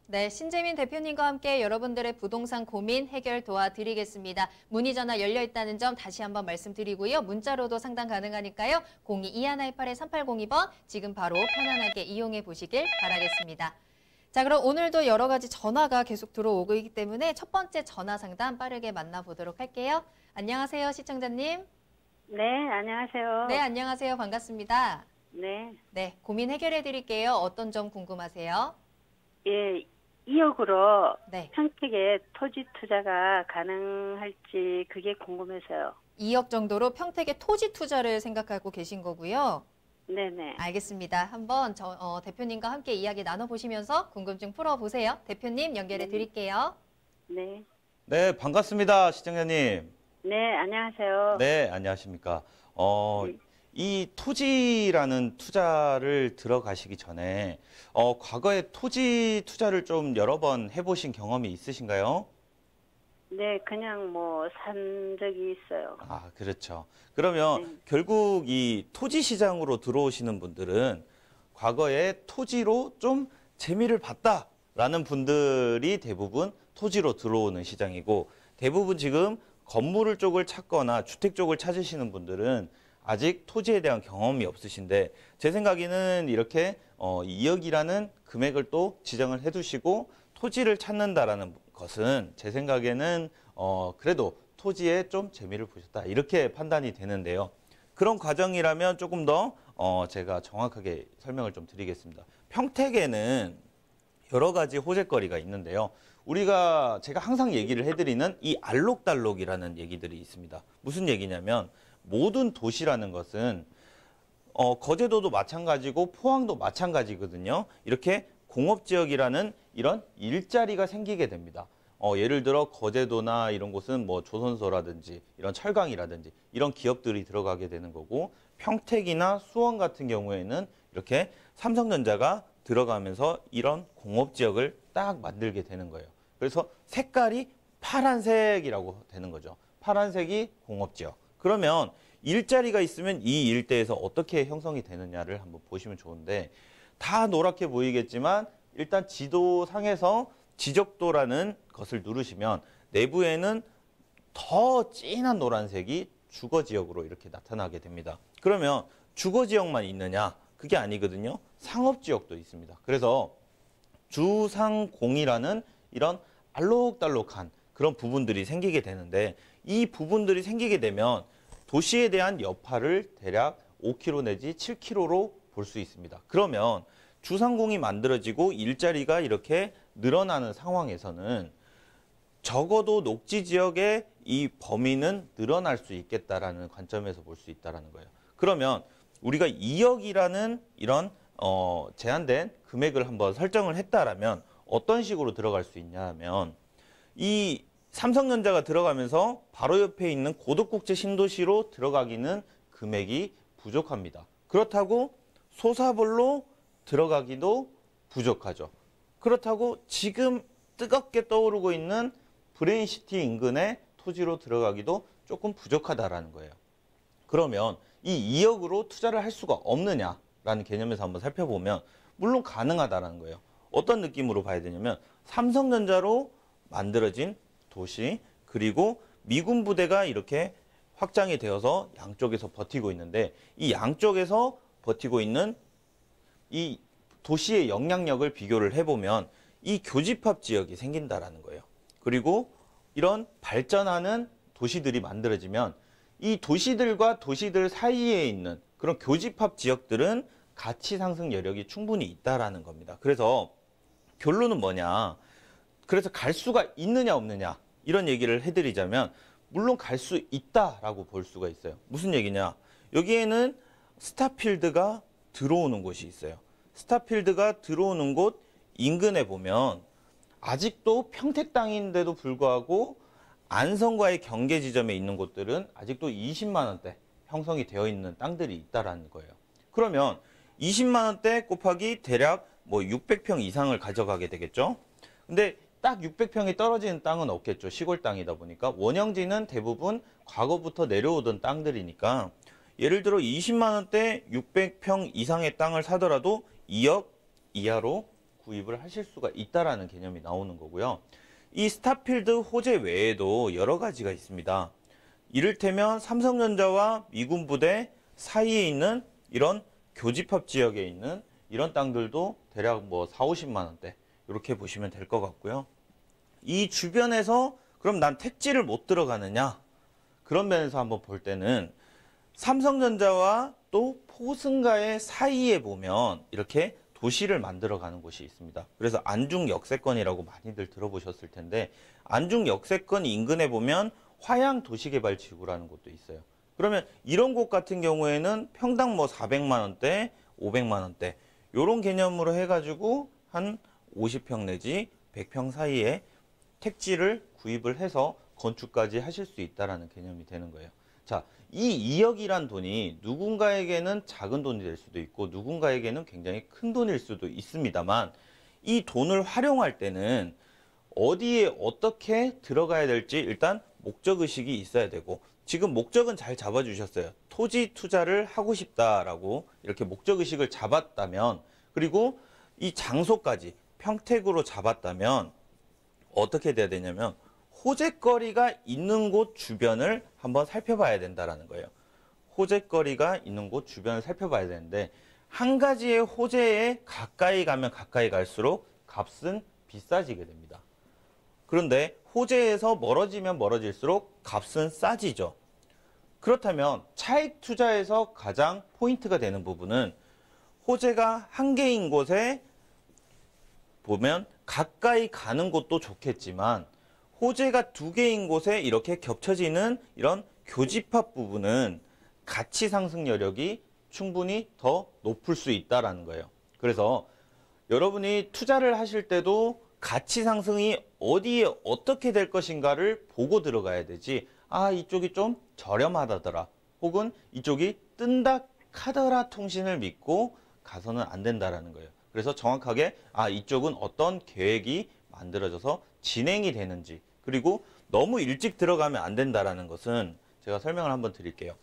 B: 네, 신재민 대표님과 함께 여러분들의 부동산 고민 해결 도와드리겠습니다. 문의 전화 열려 있다는 점 다시 한번 말씀드리고요. 문자로도 상담 가능하니까요. 02-2188-3802번 지금 바로 편안하게 이용해 보시길 바라겠습니다. 자, 그럼 오늘도 여러 가지 전화가 계속 들어오고 있기 때문에 첫 번째 전화 상담 빠르게 만나보도록 할게요. 안녕하세요, 시청자님.
F: 네, 안녕하세요.
B: 네, 안녕하세요. 반갑습니다.
F: 네.
B: 네, 고민 해결해 드릴게요. 어떤 점 궁금하세요?
F: 예, 2억으로
B: 네,
F: 평택에 토지 투자가 가능할지 그게 궁금해서요.
B: 2억 정도로 평택에 토지 투자를 생각하고 계신 거고요.
F: 네네.
B: 알겠습니다. 한번 대표님과 함께 이야기 나눠보시면서 궁금증 풀어보세요. 대표님 연결해 드릴게요.
F: 네.
E: 네, 반갑습니다. 시청자님.
F: 네, 안녕하세요.
E: 네, 안녕하십니까. 이 토지라는 투자를 들어가시기 전에 과거에 토지 투자를 좀 여러 번 해보신 경험이 있으신가요?
F: 네, 그냥 뭐 산 적이 있어요.
E: 아, 그렇죠. 그러면 결국 이 토지 시장으로 들어오시는 분들은 과거에 토지로 좀 재미를 봤다라는 분들이 대부분 토지로 들어오는 시장이고, 대부분 지금 건물을 쪽을 찾거나 주택 쪽을 찾으시는 분들은 아직 토지에 대한 경험이 없으신데, 제 생각에는 이렇게 2억이라는 금액을 또 지정을 해두시고 토지를 찾는다라는 것은 제 생각에는 그래도 토지에 좀 재미를 보셨다 이렇게 판단이 되는데요. 그런 과정이라면 조금 더 제가 정확하게 설명을 좀 드리겠습니다. 평택에는 여러 가지 호재거리가 있는데요. 제가 항상 얘기를 해드리는 이 알록달록이라는 얘기들이 있습니다. 무슨 얘기냐면 모든 도시라는 것은 거제도도 마찬가지고 포항도 마찬가지거든요. 이렇게 공업지역이라는 이런 일자리가 생기게 됩니다. 예를 들어 거제도나 이런 곳은 뭐 조선소라든지 이런 철강이라든지 이런 기업들이 들어가게 되는 거고, 평택이나 수원 같은 경우에는 이렇게 삼성전자가 들어가면서 이런 공업지역을 딱 만들게 되는 거예요. 그래서 색깔이 파란색이라고 되는 거죠. 파란색이 공업지역. 그러면 일자리가 있으면 이 일대에서 어떻게 형성이 되느냐를 한번 보시면 좋은데, 다 노랗게 보이겠지만 일단 지도상에서 지적도라는 것을 누르시면 내부에는 더 진한 노란색이 주거지역으로 이렇게 나타나게 됩니다. 그러면 주거지역만 있느냐? 그게 아니거든요. 상업지역도 있습니다. 그래서 주상공이라는 이런 알록달록한 그런 부분들이 생기게 되는데, 이 부분들이 생기게 되면 도시에 대한 여파를 대략 5km 내지 7km로 볼 수 있습니다. 그러면 주상공이 만들어지고 일자리가 이렇게 늘어나는 상황에서는 적어도 녹지 지역의 이 범위는 늘어날 수 있겠다라는 관점에서 볼 수 있다는 거예요. 그러면 우리가 2억이라는 이런 제한된 금액을 한번 설정을 했다라면 어떤 식으로 들어갈 수 있냐면, 이 삼성전자가 들어가면서 바로 옆에 있는 고덕국제 신도시로 들어가기는 금액이 부족합니다. 그렇다고 소사볼로 들어가기도 부족하죠. 그렇다고 지금 뜨겁게 떠오르고 있는 브레인시티 인근의 토지로 들어가기도 조금 부족하다라는 거예요. 그러면 이 2억으로 투자를 할 수가 없느냐라는 개념에서 한번 살펴보면 물론 가능하다라는 거예요. 어떤 느낌으로 봐야 되냐면, 삼성전자로 만들어진 도시, 그리고 미군 부대가 이렇게 확장이 되어서 양쪽에서 버티고 있는데, 이 양쪽에서 버티고 있는 이 도시의 영향력을 비교를 해보면 이 교집합 지역이 생긴다라는 거예요. 그리고 이런 발전하는 도시들이 만들어지면 이 도시들과 도시들 사이에 있는 그런 교집합 지역들은 가치 상승 여력이 충분히 있다라는 겁니다. 그래서 결론은 뭐냐? 그래서 갈 수가 있느냐 없느냐 이런 얘기를 해드리자면, 물론 갈 수 있다라고 볼 수가 있어요. 무슨 얘기냐? 여기에는 스타필드가 들어오는 곳이 있어요. 스타필드가 들어오는 곳 인근에 보면 아직도 평택 땅인데도 불구하고 안성과의 경계 지점에 있는 곳들은 아직도 20만 원대 형성이 되어 있는 땅들이 있다라는 거예요. 그러면 20만 원대 곱하기 대략 뭐 600평 이상을 가져가게 되겠죠. 근데 딱 600평이 떨어지는 땅은 없겠죠. 시골 땅이다 보니까. 원형지는 대부분 과거부터 내려오던 땅들이니까 예를 들어 20만 원대 600평 이상의 땅을 사더라도 2억 이하로 구입을 하실 수가 있다라는 개념이 나오는 거고요. 이 스타필드 호재 외에도 여러 가지가 있습니다. 이를테면 삼성전자와 미군 부대 사이에 있는 이런 교집합 지역에 있는 이런 땅들도 대략 뭐 4, 50만 원대 이렇게 보시면 될 것 같고요. 이 주변에서 그럼 난 택지를 못 들어가느냐? 그런 면에서 한번 볼 때는 삼성전자와 또 포승가의 사이에 보면 이렇게 도시를 만들어가는 곳이 있습니다. 그래서 안중 역세권이라고 많이들 들어보셨을 텐데 안중 역세권 인근에 보면 화양 도시개발지구라는 곳도 있어요. 그러면 이런 곳 같은 경우에는 평당 뭐 400만 원대, 500만 원대 이런 개념으로 해가지고 한 50평 내지 100평 사이에 택지를 구입을 해서 건축까지 하실 수 있다는 개념이 되는 거예요. 자, 이 2억이란 돈이 누군가에게는 작은 돈이 될 수도 있고 누군가에게는 굉장히 큰 돈일 수도 있습니다만 이 돈을 활용할 때는 어디에 어떻게 들어가야 될지 일단 목적의식이 있어야 되고 지금 목적은 잘 잡아주셨어요. 토지 투자를 하고 싶다라고 이렇게 목적의식을 잡았다면 그리고 이 장소까지 평택으로 잡았다면 어떻게 돼야 되냐면 호재거리가 있는 곳 주변을 한번 살펴봐야 된다는 거예요. 호재거리가 있는 곳 주변을 살펴봐야 되는데 한 가지의 호재에 가까이 가면 가까이 갈수록 값은 비싸지게 됩니다. 그런데 호재에서 멀어지면 멀어질수록 값은 싸지죠. 그렇다면 차익 투자에서 가장 포인트가 되는 부분은 호재가 한 개인 곳에 보면 가까이 가는 곳도 좋겠지만 호재가 두 개인 곳에 이렇게 겹쳐지는 이런 교집합 부분은 가치 상승 여력이 충분히 더 높을 수 있다는 거예요. 그래서 여러분이 투자를 하실 때도 가치 상승이 어디에 어떻게 될 것인가를 보고 들어가야 되지 아 이쪽이 좀 저렴하다더라 혹은 이쪽이 뜬다 카더라 통신을 믿고 가서는 안 된다라는 거예요. 그래서 정확하게 아 이쪽은 어떤 계획이 만들어져서 진행이 되는지 그리고 너무 일찍 들어가면 안 된다라는 것은 제가 설명을 한번 드릴게요.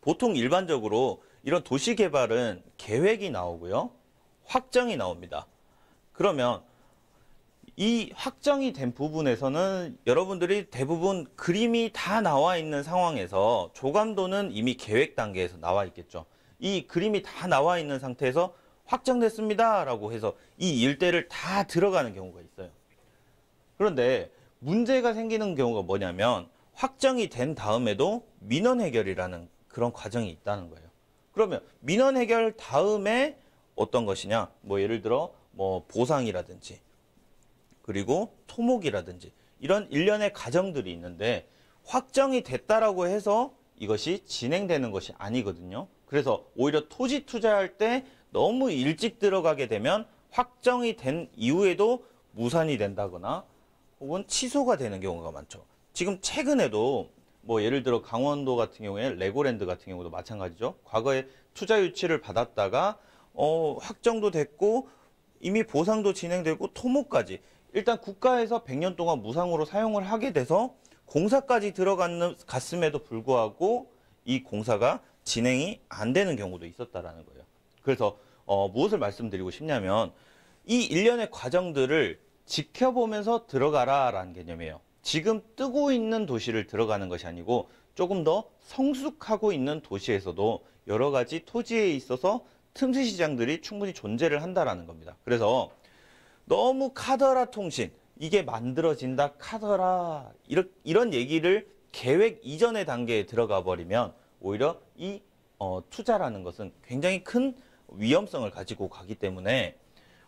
E: 보통 일반적으로 이런 도시 개발은 계획이 나오고요. 확정이 나옵니다. 그러면 이 확정이 된 부분에서는 여러분들이 대부분 그림이 다 나와 있는 상황에서 조감도는 이미 계획 단계에서 나와 있겠죠. 이 그림이 다 나와 있는 상태에서 확정됐습니다 라고 해서 이 일대를 다 들어가는 경우가 있어요. 그런데 문제가 생기는 경우가 뭐냐면 확정이 된 다음에도 민원 해결이라는 그런 과정이 있다는 거예요. 그러면 민원 해결 다음에 어떤 것이냐? 뭐 예를 들어 뭐 보상이라든지 그리고 토목이라든지 이런 일련의 과정들이 있는데 확정이 됐다라고 해서 이것이 진행되는 것이 아니거든요. 그래서 오히려 토지 투자할 때 너무 일찍 들어가게 되면 확정이 된 이후에도 무산이 된다거나 혹은 취소가 되는 경우가 많죠. 지금 최근에도 뭐 예를 들어 강원도 같은 경우에 레고랜드 같은 경우도 마찬가지죠. 과거에 투자 유치를 받았다가 확정도 됐고 이미 보상도 진행되고 토목까지 일단 국가에서 100년 동안 무상으로 사용을 하게 돼서 공사까지 들어갔음에도 불구하고 이 공사가 진행이 안 되는 경우도 있었다라는 거예요. 그래서 무엇을 말씀드리고 싶냐면 이 일련의 과정들을 지켜보면서 들어가라라는 개념이에요. 지금 뜨고 있는 도시를 들어가는 것이 아니고 조금 더 성숙하고 있는 도시에서도 여러 가지 토지에 있어서 틈새 시장들이 충분히 존재를 한다라는 겁니다. 그래서 너무 카더라 통신, 이게 만들어진다 카더라 이런 얘기를 계획 이전의 단계에 들어가 버리면 오히려 이 투자라는 것은 굉장히 큰 위험성을 가지고 가기 때문에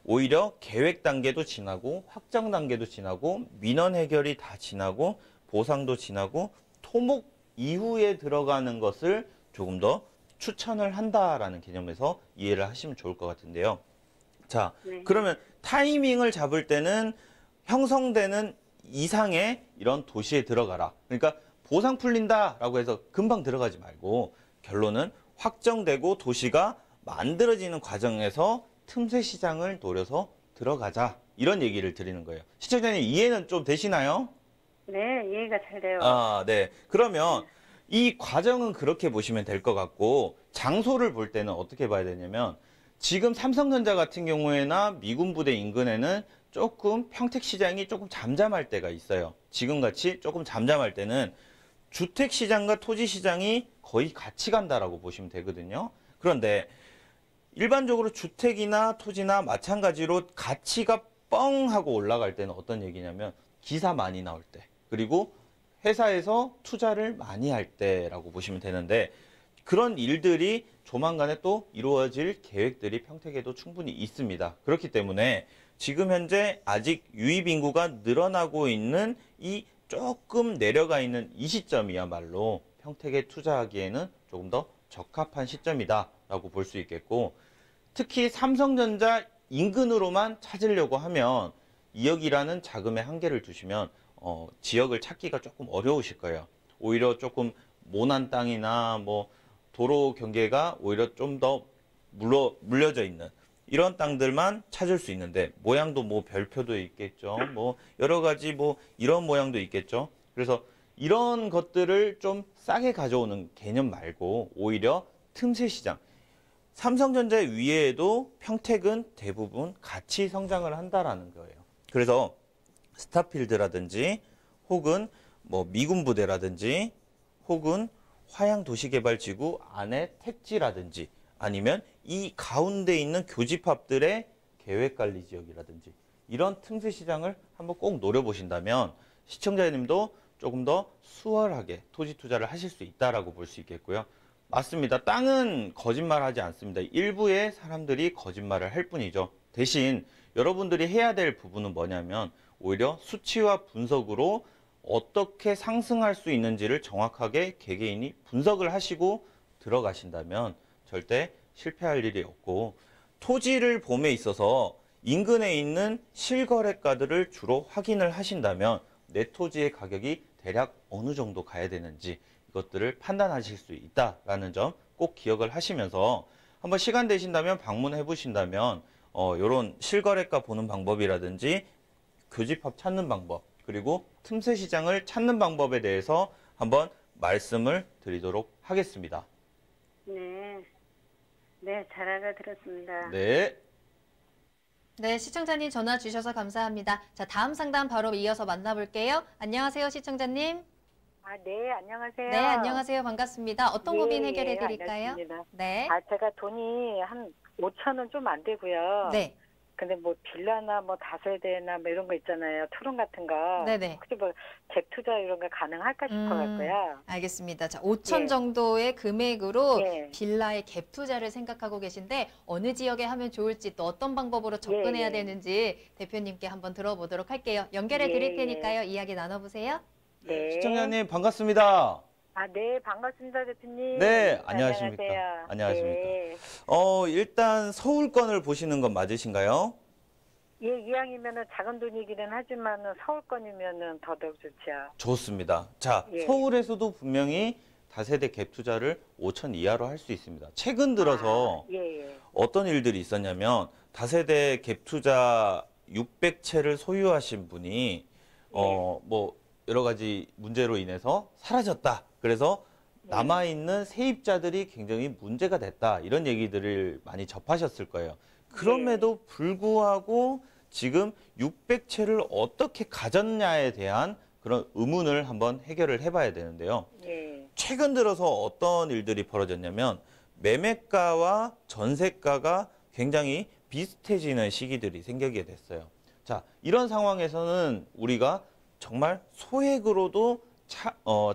E: 오히려 계획 단계도 지나고 확정 단계도 지나고 민원 해결이 다 지나고 보상도 지나고 토목 이후에 들어가는 것을 조금 더 추천을 한다라는 개념에서 이해를 하시면 좋을 것 같은데요. 자,
F: 네.
E: 그러면 타이밍을 잡을 때는 형성되는 이상의 이런 도시에 들어가라. 그러니까 보상 풀린다라고 해서 금방 들어가지 말고 결론은 확정되고 도시가 만들어지는 과정에서 틈새 시장을 노려서 들어가자. 이런 얘기를 드리는 거예요. 시청자님 이해는 좀 되시나요?
F: 네, 이해가 잘 돼요.
E: 아, 네. 그러면 이 과정은 그렇게 보시면 될 것 같고 장소를 볼 때는 어떻게 봐야 되냐면 지금 삼성전자 같은 경우에나 미군 부대 인근에는 조금 평택 시장이 조금 잠잠할 때가 있어요. 지금같이 조금 잠잠할 때는 주택 시장과 토지 시장이 거의 같이 간다라고 보시면 되거든요. 그런데 일반적으로 주택이나 토지나 마찬가지로 가치가 뻥 하고 올라갈 때는 어떤 얘기냐면 기사 많이 나올 때 그리고 회사에서 투자를 많이 할 때라고 보시면 되는데 그런 일들이 조만간에 또 이루어질 계획들이 평택에도 충분히 있습니다. 그렇기 때문에 지금 현재 아직 유입 인구가 늘어나고 있는 이 조금 내려가 있는 이 시점이야말로 평택에 투자하기에는 조금 더 적합한 시점이다라고 볼 수 있겠고 특히 삼성전자 인근으로만 찾으려고 하면 2억이라는 자금의 한계를 두시면 지역을 찾기가 조금 어려우실 거예요. 오히려 조금 모난 땅이나 뭐 도로 경계가 오히려 좀 더 물려져 있는 이런 땅들만 찾을 수 있는데 모양도 뭐 별표도 있겠죠. 뭐 여러 가지 뭐 이런 모양도 있겠죠. 그래서 이런 것들을 좀 싸게 가져오는 개념 말고 오히려 틈새 시장. 삼성전자 위에도 평택은 대부분 같이 성장을 한다라는 거예요. 그래서 스타필드라든지 혹은 뭐 미군 부대라든지 혹은 화양도시개발지구 안에 택지라든지 아니면 이 가운데 있는 교집합들의 계획관리지역이라든지 이런 틈새 시장을 한번 꼭 노려보신다면 시청자님도 조금 더 수월하게 토지 투자를 하실 수 있다라고 볼 수 있겠고요. 맞습니다. 땅은 거짓말하지 않습니다. 일부의 사람들이 거짓말을 할 뿐이죠. 대신 여러분들이 해야 될 부분은 뭐냐면 오히려 수치와 분석으로 어떻게 상승할 수 있는지를 정확하게 개개인이 분석을 하시고 들어가신다면 절대 실패할 일이 없고 토지를 봄에 있어서 인근에 있는 실거래가들을 주로 확인을 하신다면 내 토지의 가격이 대략 어느 정도 가야 되는지 이것들을 판단하실 수 있다라는 점 꼭 기억을 하시면서 한번 시간 되신다면 방문해 보신다면 이런 실거래가 보는 방법이라든지 교집합 찾는 방법 그리고 틈새 시장을 찾는 방법에 대해서 한번 말씀을 드리도록 하겠습니다.
F: 네, 네, 잘 알아들었습니다.
E: 네.
B: 네, 시청자님 전화 주셔서 감사합니다. 자, 다음 상담 바로 이어서 만나볼게요. 안녕하세요, 시청자님.
G: 아, 네, 안녕하세요.
B: 네, 안녕하세요. 반갑습니다. 어떤 고민
G: 예,
B: 해결해 드릴까요?
G: 알겠습니다.
B: 네.
G: 아, 제가 돈이 한 5천은 좀 안 되고요.
B: 네.
G: 근데 뭐 빌라나 뭐 다세대나 뭐 이런 거 있잖아요. 토론 같은 거.
B: 네네.
G: 혹시 뭐 갭 투자 이런 거 가능할까 싶어갖고요.
B: 알겠습니다. 자, 5천
G: 예.
B: 정도의 금액으로
G: 예.
B: 빌라의 갭 투자를 생각하고 계신데 어느 지역에 하면 좋을지 또 어떤 방법으로 접근해야
G: 예.
B: 되는지 대표님께 한번 들어보도록 할게요. 연결해 드릴
G: 예.
B: 테니까요. 이야기 나눠보세요.
G: 네.
E: 시청자님 반갑습니다.
G: 아, 네, 반갑습니다, 대표님.
E: 네, 안녕하십니까.
G: 안녕하세요.
E: 안녕하십니까.
G: 네.
E: 일단 서울권을 보시는 건 맞으신가요?
G: 예, 이왕이면은 작은 돈이기는 하지만은 서울권이면은 더더욱 좋죠.
E: 좋습니다. 자,
G: 예.
E: 서울에서도 분명히 다세대 갭 투자를 5천 이하로 할 수 있습니다. 최근 들어서
G: 예, 예.
E: 어떤 일들이 있었냐면 다세대 갭 투자 600채를 소유하신 분이 뭐 여러 가지 문제로 인해서 사라졌다. 그래서 남아있는 세입자들이 굉장히 문제가 됐다. 이런 얘기들을 많이 접하셨을 거예요. 그럼에도 불구하고 지금 600채를 어떻게 가졌냐에 대한 그런 의문을 한번 해결을 해봐야 되는데요.
G: 예.
E: 최근 들어서 어떤 일들이 벌어졌냐면 매매가와 전세가가 굉장히 비슷해지는 시기들이 생기게 됐어요. 자, 이런 상황에서는 우리가 정말 소액으로도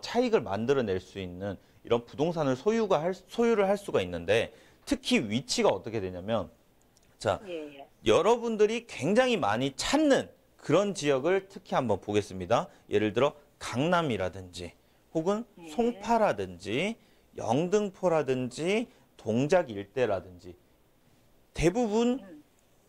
E: 차익을 만들어낼 수 있는 이런 부동산을 소유를 할 수가 있는데 특히 위치가 어떻게 되냐면 자,
G: 예, 예.
E: 여러분들이 굉장히 많이 찾는 그런 지역을 특히 한번 보겠습니다. 예를 들어 강남이라든지 혹은 송파라든지 영등포라든지 동작 일대라든지 대부분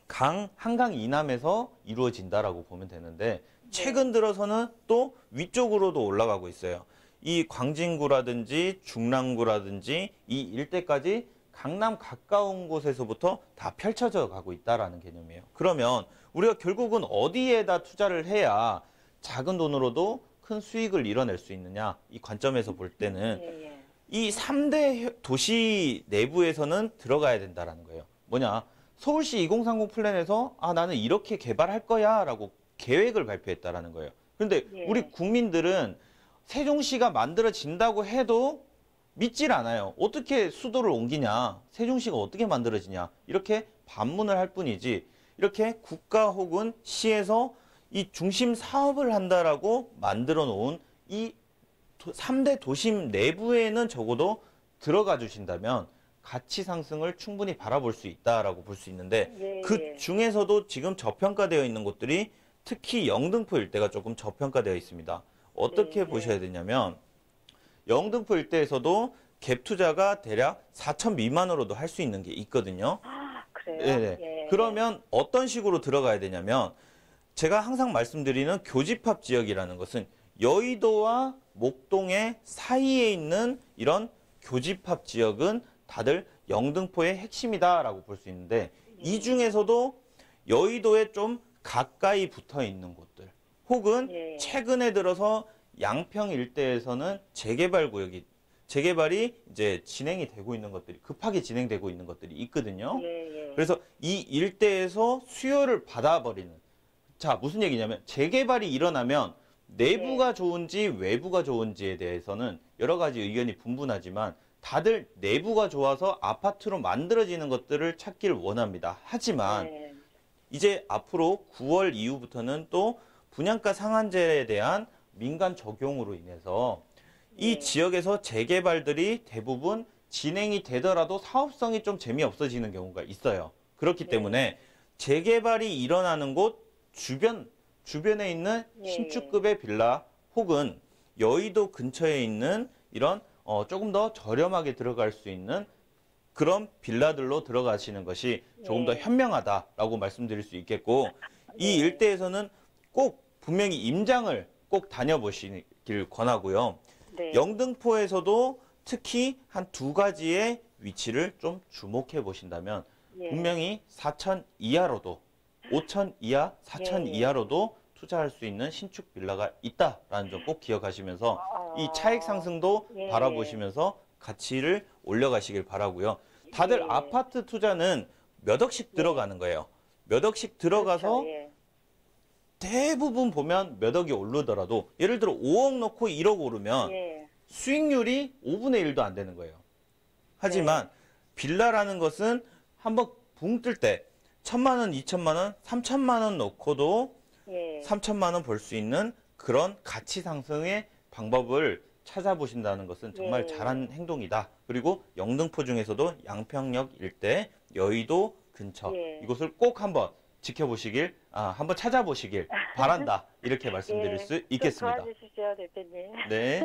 E: 한강 이남에서 이루어진다라고 보면 되는데 최근 들어서는 또 위쪽으로도 올라가고 있어요. 이 광진구라든지 중랑구라든지 이 일대까지 강남 가까운 곳에서부터 다 펼쳐져 가고 있다라는 개념이에요. 그러면 우리가 결국은 어디에다 투자를 해야 작은 돈으로도 큰 수익을 이뤄낼 수 있느냐, 이 관점에서 볼 때는 이 3대 도시 내부에서는 들어가야 된다라는 거예요. 뭐냐, 서울시 2030 플랜에서 나는 이렇게 개발할 거야 라고 계획을 발표했다라는 거예요. 그런데 우리 국민들은 세종시가 만들어진다고 해도 믿질 않아요. 어떻게 수도를 옮기냐, 세종시가 어떻게 만들어지냐, 이렇게 반문을 할 뿐이지, 이렇게 국가 혹은 시에서 이 중심 사업을 한다라고 만들어 놓은 이 3대 도심 내부에는 적어도 들어가 주신다면 가치 상승을 충분히 바라볼 수 있다라고 볼 수 있는데, 그 중에서도 지금 저평가되어 있는 곳들이 특히 영등포 일대가 조금 저평가되어 있습니다. 어떻게 보셔야 되냐면, 영등포 일대에서도 갭 투자가 대략 4천 미만으로도 할 수 있는 게 있거든요.
G: 그래요?
E: 네. 그러면 어떤 식으로 들어가야 되냐면, 제가 항상 말씀드리는 교집합 지역이라는 것은 여의도와 목동의 사이에 있는 이런 교집합 지역은 다들 영등포의 핵심이다라고 볼 수 있는데, 이 중에서도 여의도에 좀 가까이 붙어 있는 곳들, 혹은 최근에 들어서 양평 일대에서는 재개발 구역이, 재개발이 이제 진행이 되고 있는 것들이, 급하게 진행되고 있는 것들이 있거든요. 그래서 이 일대에서 수요를 받아버리는, 자, 무슨 얘기냐면, 재개발이 일어나면 내부가 좋은지 외부가 좋은지에 대해서는 여러 가지 의견이 분분하지만 다들 내부가 좋아서 아파트로 만들어지는 것들을 찾기를 원합니다. 하지만 이제 앞으로 9월 이후부터는 또 분양가 상한제에 대한 민간 적용으로 인해서 이 지역에서 재개발들이 대부분 진행이 되더라도 사업성이 좀 재미없어지는 경우가 있어요. 그렇기 때문에 재개발이 일어나는 곳 주변에 있는 신축급의 빌라, 혹은 여의도 근처에 있는 이런 조금 더 저렴하게 들어갈 수 있는 그런 빌라들로 들어가시는 것이 조금 더 현명하다라고 말씀드릴 수 있겠고, 이 일대에서는 꼭 분명히 임장을 꼭 다녀보시길 권하고요. 영등포에서도 특히 한 2가지의 위치를 좀 주목해 보신다면 분명히 4천 이하로도, 5천 이하, 4천 이하로도 투자할 수 있는 신축 빌라가 있다라는 점 꼭 기억하시면서 이 차익 상승도 바라보시면서 가치를 올려가시길 바라고요. 다들 아파트 투자는 몇 억씩 들어가는 거예요. 몇 억씩 들어가서 대부분 보면 몇 억이 오르더라도, 예를 들어 5억 넣고 1억 오르면 수익률이 5분의 1도 안 되는 거예요. 하지만 빌라라는 것은 한번 붕 뜰 때 1,000만 원, 2천만 원, 3천만 원 넣고도 3천만 원 벌 수 있는 그런 가치 상승의 방법을 찾아보신다는 것은 정말 잘한 행동이다. 그리고 영등포 중에서도 양평역 일대, 여의도 근처, 이곳을 꼭 한번 지켜보시길, 한번 찾아보시길 바란다. 이렇게 말씀드릴 수 있겠습니다.
G: 좀 도와주시죠, 대표님.
E: 네,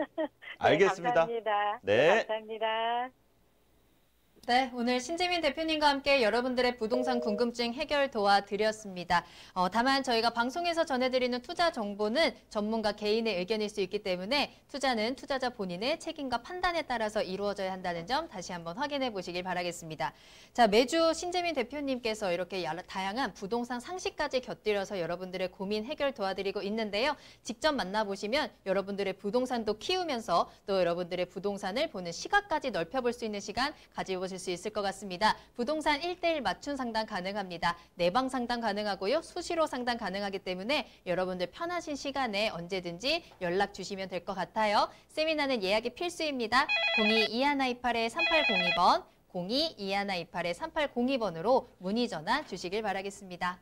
E: 알겠습니다.
G: 감사합니다.
E: 네.
G: 감사합니다.
B: 네, 오늘 신재민 대표님과 함께 여러분들의 부동산 궁금증 해결 도와드렸습니다. 다만 저희가 방송에서 전해드리는 투자 정보는 전문가 개인의 의견일 수 있기 때문에 투자는 투자자 본인의 책임과 판단에 따라서 이루어져야 한다는 점 다시 한번 확인해 보시길 바라겠습니다. 자, 매주 신재민 대표님께서 이렇게 다양한 부동산 상식까지 곁들여서 여러분들의 고민 해결 도와드리고 있는데요. 직접 만나보시면 여러분들의 부동산도 키우면서 또 여러분들의 부동산을 보는 시각까지 넓혀볼 수 있는 시간 가지고 수 있을 것 같습니다. 부동산 1:1 맞춤 상담 가능합니다. 내방 상담 가능하고요. 수시로 상담 가능하기 때문에 여러분들 편하신 시간에 언제든지 연락 주시면 될 것 같아요. 세미나는 예약이 필수입니다. 02-2128-3802번, 02-2128-3802번으로 문의 전화 주시길 바라겠습니다.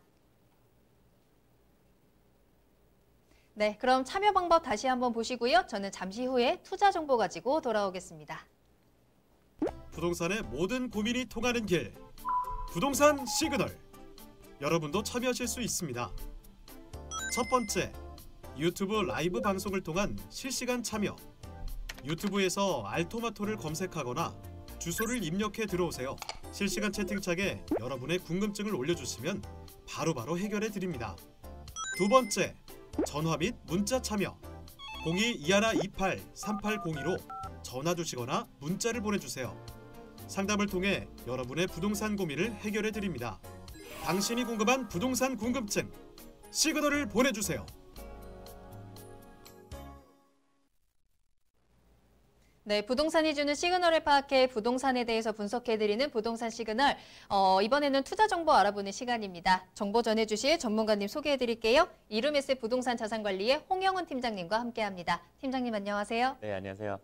B: 네, 그럼 참여 방법 다시 한번 보시고요. 저는 잠시 후에 투자 정보 가지고 돌아오겠습니다.
C: 부동산의 모든 고민이 통하는 길, 부동산 시그널. 여러분도 참여하실 수 있습니다. 첫 번째, 유튜브 라이브 방송을 통한 실시간 참여. 유튜브에서 알토마토를 검색하거나 주소를 입력해 들어오세요. 실시간 채팅창에 여러분의 궁금증을 올려주시면 바로바로 해결해 드립니다. 두 번째, 전화 및 문자 참여. 02-2128-3802로 전화 주시거나 문자를 보내주세요. 상담을 통해 여러분의 부동산 고민을 해결해 드립니다. 당신이 궁금한 부동산 궁금증, 시그널을 보내주세요.
B: 네, 부동산이 주는 시그널을 파악해 부동산에 대해서 분석해드리는 부동산 시그널. 이번에는 투자 정보 알아보는 시간입니다. 정보 전해주실 전문가님 소개해드릴게요. 이룸에셋 부동산 자산관리의 홍영훈 팀장님과 함께합니다. 팀장님 안녕하세요.
H: 네, 안녕하세요.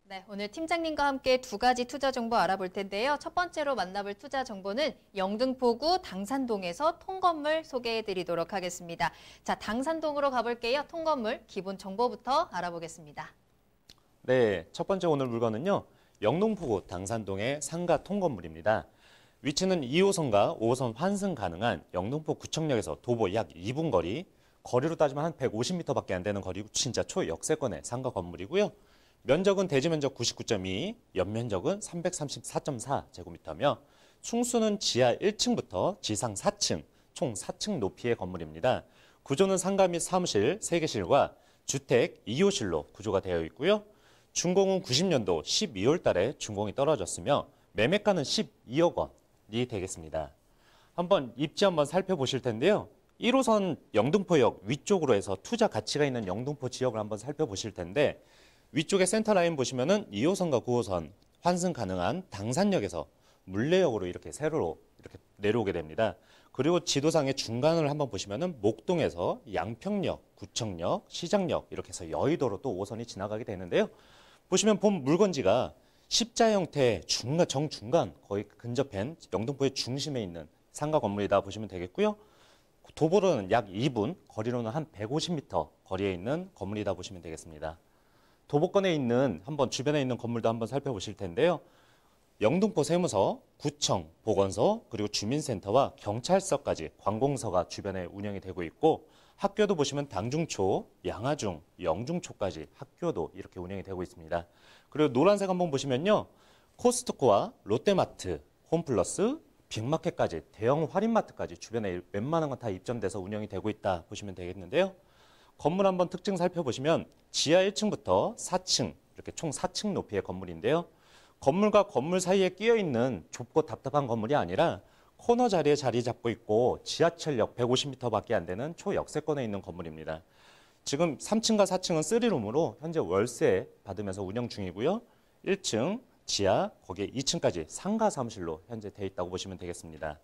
B: 네, 오늘 팀장님과 함께 두 가지 투자 정보 알아볼 텐데요. 첫 번째로 만나볼 투자 정보는 영등포구 당산동에서 통건물 소개해드리도록 하겠습니다. 자, 당산동으로 가볼게요. 통건물 기본 정보부터 알아보겠습니다.
H: 네, 첫 번째 오늘 물건은요. 영등포구 당산동의 상가 통건물입니다. 위치는 2호선과 5호선 환승 가능한 영등포 구청역에서 도보 약 2분 거리, 거리로 따지면 한 150m밖에 안 되는 거리고 진짜 초역세권의 상가 건물이고요. 면적은 대지 면적 99.2, 연면적은 334.4제곱미터며 층수는 지하 1층부터 지상 4층, 총 4층 높이의 건물입니다. 구조는 상가 및 사무실 3개실과 주택 2호실로 구조가 되어 있고요. 준공은 90년도 12월 달에 준공이 떨어졌으며 매매가는 12억 원이 되겠습니다. 한번 입지 한번 살펴보실 텐데요. 1호선 영등포역 위쪽으로 해서 투자 가치가 있는 영등포 지역을 한번 살펴보실 텐데 위쪽에 센터라인 보시면은 2호선과 9호선 환승 가능한 당산역에서 물레역으로 이렇게 세로로 이렇게 내려오게 됩니다. 그리고 지도상의 중간을 한번 보시면은 목동에서 양평역, 구청역, 시장역 이렇게 해서 여의도로 또 5호선이 지나가게 되는데요. 보시면 본 물건지가 십자 형태의 정중간 거의 근접한 영등포의 중심에 있는 상가 건물이다 보시면 되겠고요. 도보로는 약 2분, 거리로는 한 150m 거리에 있는 건물이다 보시면 되겠습니다. 도보권에 있는 한번 주변에 있는 건물도 한번 살펴보실 텐데요. 영등포 세무서, 구청, 보건소, 그리고 주민센터와 경찰서까지 관공서가 주변에 운영이 되고 있고 학교도 보시면 당중초, 양화중, 영중초까지 학교도 이렇게 운영이 되고 있습니다. 그리고 노란색 한번 보시면요. 코스트코와 롯데마트, 홈플러스, 빅마켓까지 대형 할인마트까지 주변에 웬만한 건 다 입점돼서 운영이 되고 있다 보시면 되겠는데요. 건물 한번 특징 살펴보시면 지하 1층부터 4층, 이렇게 총 4층 높이의 건물인데요. 건물과 건물 사이에 끼어 있는 좁고 답답한 건물이 아니라 코너 자리에 자리 잡고 있고 지하철역 150m밖에 안 되는 초역세권에 있는 건물입니다. 지금 3층과 4층은 3룸으로 현재 월세 받으면서 운영 중이고요. 1층, 지하, 거기에 2층까지 상가 사무실로 현재 돼 있다고 보시면 되겠습니다.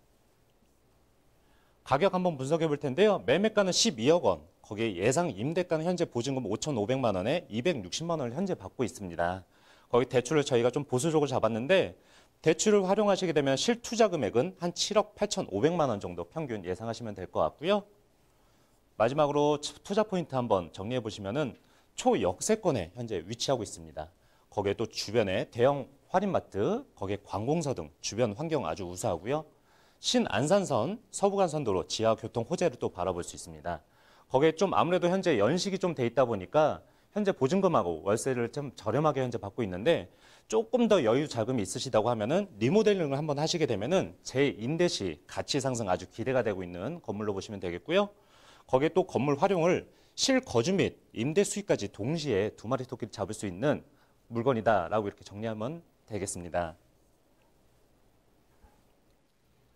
H: 가격 한번 분석해 볼 텐데요. 매매가는 12억 원, 거기에 예상 임대가는 현재 보증금 5,500만 원에 260만 원을 현재 받고 있습니다. 거기 대출을 저희가 좀 보수적으로 잡았는데 대출을 활용하시게 되면 실투자 금액은 한 7억 8,500만 원 정도 평균 예상하시면 될 것 같고요. 마지막으로 투자 포인트 한번 정리해 보시면은 초역세권에 현재 위치하고 있습니다. 거기에 또 주변에 대형 할인마트, 거기에 관공서 등 주변 환경 아주 우수하고요. 신안산선, 서부간선도로 지하 교통 호재를 또 바라볼 수 있습니다. 거기에 좀 아무래도 현재 연식이 좀 돼 있다 보니까 현재 보증금하고 월세를 좀 저렴하게 현재 받고 있는데 조금 더 여유 자금이 있으시다고 하면은 리모델링을 한번 하시게 되면은 재임대 시 가치 상승 아주 기대가 되고 있는 건물로 보시면 되겠고요. 거기에 또 건물 활용을 실거주 및 임대 수익까지 동시에 두 마리 토끼를 잡을 수 있는 물건이다라고 이렇게 정리하면 되겠습니다.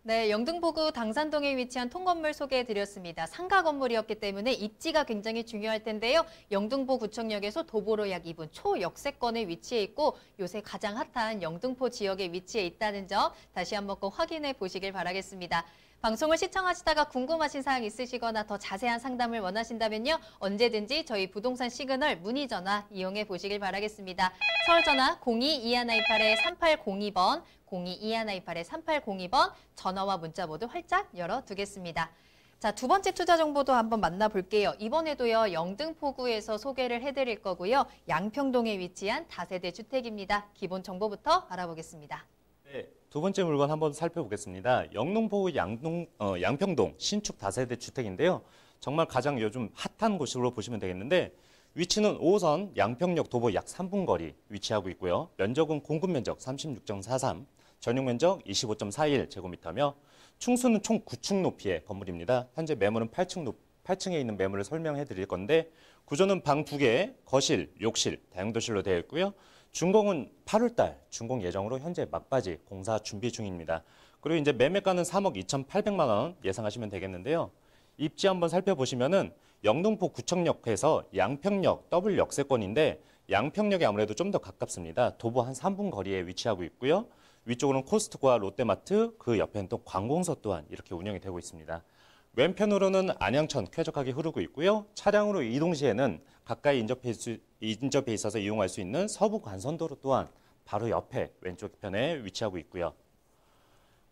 B: 네, 영등포구 당산동에 위치한 통건물 소개해드렸습니다. 상가 건물이었기 때문에 입지가 굉장히 중요할 텐데요. 영등포 구청역에서 도보로 약 2분 초역세권에 위치해 있고 요새 가장 핫한 영등포 지역에 위치해 있다는 점 다시 한번 꼭 확인해 보시길 바라겠습니다. 방송을 시청하시다가 궁금하신 사항 있으시거나 더 자세한 상담을 원하신다면요. 언제든지 저희 부동산 시그널 문의 전화 이용해 보시길 바라겠습니다. 서울 전화 02-2128-3802번, 02-2128-3802번 전화와 문자 모두 활짝 열어두겠습니다. 자, 두 번째 투자 정보도 한번 만나볼게요. 이번에도요, 영등포구에서 소개를 해드릴 거고요. 양평동에 위치한 다세대 주택입니다. 기본 정보부터 알아보겠습니다.
H: 네, 두 번째 물건 한번 살펴보겠습니다. 영등포구 양평동 신축 다세대 주택인데요. 정말 가장 요즘 핫한 곳으로 보시면 되겠는데 위치는 5호선 양평역 도보 약 3분 거리 위치하고 있고요. 면적은 공급 면적 36.43, 전용 면적 25.41 제곱미터며 층수는 총 9층 높이의 건물입니다. 현재 매물은 8층에 있는 매물을 설명해 드릴 건데 구조는 방 2개, 거실, 욕실, 다용도실로 되어 있고요. 준공은 8월달 준공 예정으로 현재 막바지 공사 준비 중입니다. 그리고 이제 매매가는 3억 2,800만 원 예상하시면 되겠는데요. 입지 한번 살펴보시면은 영등포 구청역에서 양평역 더블 역세권인데 양평역이 아무래도 좀 더 가깝습니다. 도보 한 3분 거리에 위치하고 있고요. 위쪽으로는 코스트코와 롯데마트, 그 옆에는 또 관공서 또한 이렇게 운영이 되고 있습니다. 왼편으로는 안양천 쾌적하게 흐르고 있고요. 차량으로 이동 시에는 가까이 인접해 있어서 이용할 수 있는 서부 관선도로 또한 바로 옆에 왼쪽 편에 위치하고 있고요.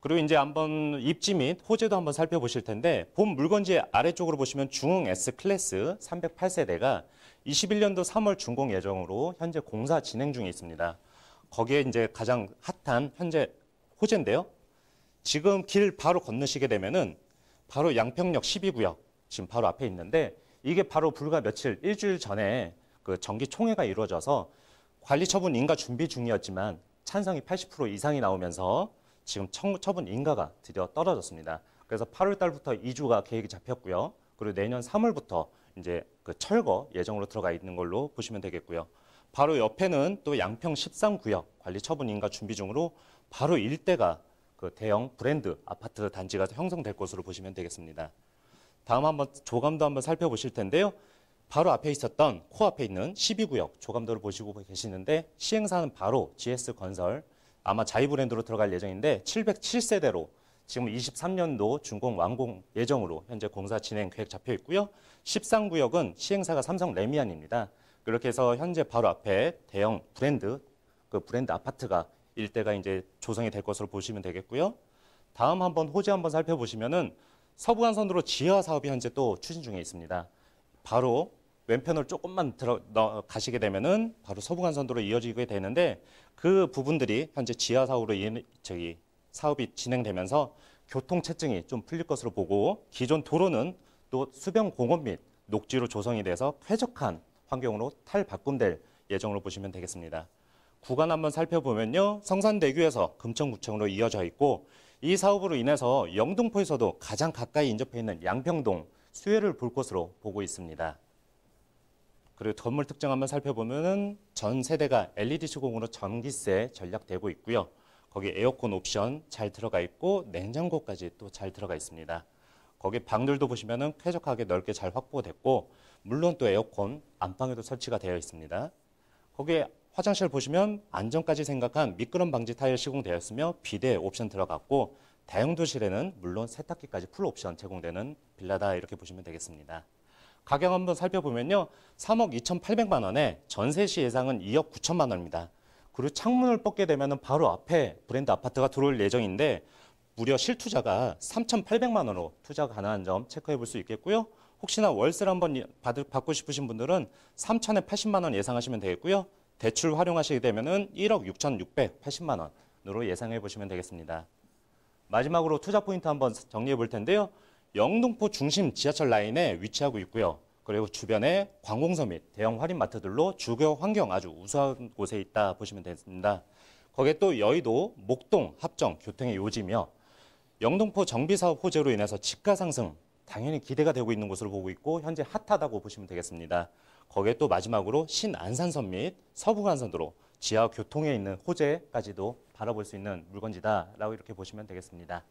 H: 그리고 이제 한번 입지 및 호재도 한번 살펴보실 텐데 본 물건지 아래쪽으로 보시면 중흥 S클래스 308세대가 21년도 3월 준공 예정으로 현재 공사 진행 중에 있습니다. 거기에 이제 가장 핫한 현재 호재인데요. 지금 길 바로 건너시게 되면은 바로 양평역 12구역 지금 바로 앞에 있는데 이게 바로 불과 일주일 전에 그 정기 총회가 이루어져서 관리 처분 인가 준비 중이었지만 찬성이 80% 이상이 나오면서 지금 처분 인가가 드디어 떨어졌습니다. 그래서 8월 달부터 이주가 계획이 잡혔고요. 그리고 내년 3월부터 이제 그 철거 예정으로 들어가 있는 걸로 보시면 되겠고요. 바로 옆에는 또 양평 13구역 관리 처분 인가 준비 중으로 바로 일대가 그 대형 브랜드 아파트 단지가 형성될 것으로 보시면 되겠습니다. 다음 한번 조감도 한번 살펴보실 텐데요. 바로 앞에 있었던 코앞에 있는 12구역 조감도를 보시고 계시는데 시행사는 바로 GS건설 아마 자이 브랜드로 들어갈 예정인데 707세대로 지금 23년도 준공 완공 예정으로 현재 공사 진행 계획 잡혀 있고요. 13구역은 시행사가 삼성 레미안입니다. 그렇게 해서 현재 바로 앞에 대형 브랜드 아파트가 일대가 이제 조성이 될 것으로 보시면 되겠고요. 다음 한번 호재 한번 살펴보시면은 서부간선도로 지하 사업이 현재 또 추진 중에 있습니다. 바로 왼편을 조금만 가시게 되면은 바로 서부간선도로 이어지게 되는데 그 부분들이 현재 지하 사업으로 사업이 진행되면서 교통 체증이 좀 풀릴 것으로 보고 기존 도로는 또 수변 공원 및 녹지로 조성이 돼서 쾌적한 환경으로 탈바꿈될 예정으로 보시면 되겠습니다. 구간 한번 살펴보면요. 성산대교에서 금천구청으로 이어져 있고 이 사업으로 인해서 영등포에서도 가장 가까이 인접해 있는 양평동 수혜를 볼 것으로 보고 있습니다. 그리고 건물 특징 한번 살펴보면은 전 세대가 LED 시공으로 전기세 전략되고 있고요. 거기 에어컨 옵션 잘 들어가 있고 냉장고까지 또 잘 들어가 있습니다. 거기 방들도 보시면은 쾌적하게 넓게 잘 확보됐고 물론 또 에어컨 안방에도 설치가 되어 있습니다. 거기에 화장실 보시면 안전까지 생각한 미끄럼 방지 타일 시공되어 있으며 비대 옵션 들어갔고 다용도실에는 물론 세탁기까지 풀 옵션 제공되는 빌라다 이렇게 보시면 되겠습니다. 가격 한번 살펴보면요. 3억 2,800만 원에 전세 시 예상은 2억 9천만 원입니다. 그리고 창문을 뽑게 되면 바로 앞에 브랜드 아파트가 들어올 예정인데 무려 실투자가 3,800만 원으로 투자 가능한 점 체크해 볼 수 있겠고요. 혹시나 월세를 한번 받고 싶으신 분들은 3천에 80만 원 예상하시면 되겠고요. 대출 활용하시게 되면 1억 6,680만 원으로 예상해 보시면 되겠습니다. 마지막으로 투자 포인트 한번 정리해 볼 텐데요. 영등포 중심 지하철 라인에 위치하고 있고요. 그리고 주변에 관공서 및 대형 할인마트들로 주거 환경 아주 우수한 곳에 있다 보시면 되겠습니다. 거기에 또 여의도, 목동, 합정, 교통의 요지며 영등포 정비사업 호재로 인해서 집가 상승 당연히 기대가 되고 있는 곳으로 보고 있고 현재 핫하다고 보시면 되겠습니다. 거기에 또 마지막으로 신안산선 및 서부간선도로 지하 교통에 있는 호재까지도 바라볼 수 있는 물건지다라고 이렇게 보시면 되겠습니다.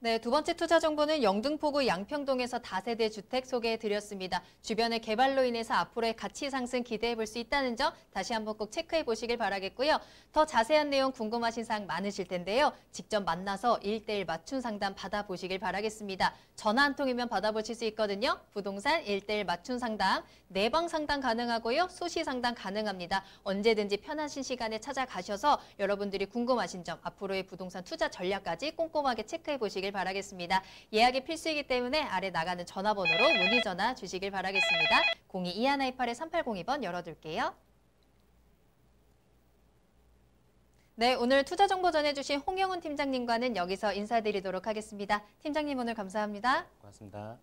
B: 네, 두 번째 투자 정보는 영등포구 양평동에서 다세대 주택 소개해드렸습니다. 주변의 개발로 인해서 앞으로의 가치 상승 기대해 볼 수 있다는 점 다시 한번 꼭 체크해 보시길 바라겠고요. 더 자세한 내용 궁금하신 사항 많으실 텐데요. 직접 만나서 1:1 맞춤 상담 받아보시길 바라겠습니다. 전화 한 통이면 받아보실 수 있거든요. 부동산 1:1 맞춤 상담, 내방 상담 가능하고요. 수시 상담 가능합니다. 언제든지 편하신 시간에 찾아가셔서 여러분들이 궁금하신 점, 앞으로의 부동산 투자 전략까지 꼼꼼하게 체크해 보시길 바라겠습니다. 예약이 필수이기 때문에 아래 나가는 전화번호로 문의 전화 주시길 바라겠습니다. 02-2128-3802번 열어둘게요. 네, 오늘 투자 정보 전해주신 홍영훈 팀장님과는 여기서 인사드리도록 하겠습니다. 팀장님 오늘 감사합니다.
H: 고맙습니다.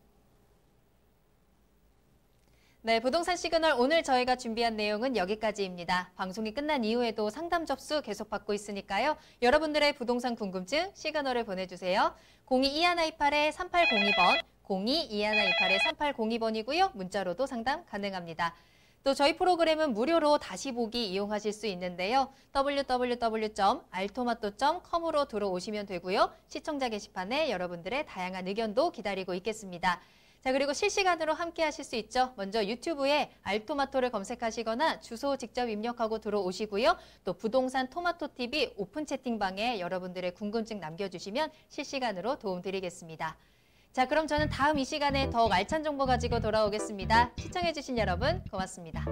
B: 네, 부동산 시그널 오늘 저희가 준비한 내용은 여기까지입니다. 방송이 끝난 이후에도 상담 접수 계속 받고 있으니까요. 여러분들의 부동산 궁금증 시그널을 보내주세요. 022128-3802번, 022128-3802번이고요. 문자로도 상담 가능합니다. 또 저희 프로그램은 무료로 다시 보기 이용하실 수 있는데요. www.altomato.com으로 들어오시면 되고요. 시청자 게시판에 여러분들의 다양한 의견도 기다리고 있겠습니다. 자, 그리고 실시간으로 함께 하실 수 있죠. 먼저 유튜브에 알토마토를 검색하시거나 주소 직접 입력하고 들어오시고요. 또 부동산 토마토TV 오픈 채팅방에 여러분들의 궁금증 남겨주시면 실시간으로 도움드리겠습니다. 자, 그럼 저는 다음 이 시간에 더욱 알찬 정보 가지고 돌아오겠습니다. 시청해주신 여러분 고맙습니다.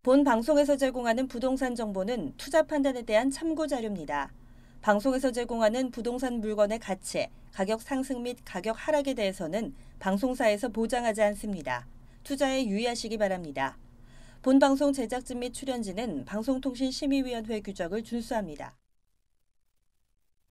A: 본 방송에서 제공하는 부동산 정보는 투자 판단에 대한 참고 자료입니다. 방송에서 제공하는 부동산 물건의 가치, 가격 상승 및 가격 하락에 대해서는 방송사에서 보장하지 않습니다. 투자에 유의하시기 바랍니다. 본 방송 제작진 및 출연진은 방송통신심의위원회 규정을 준수합니다.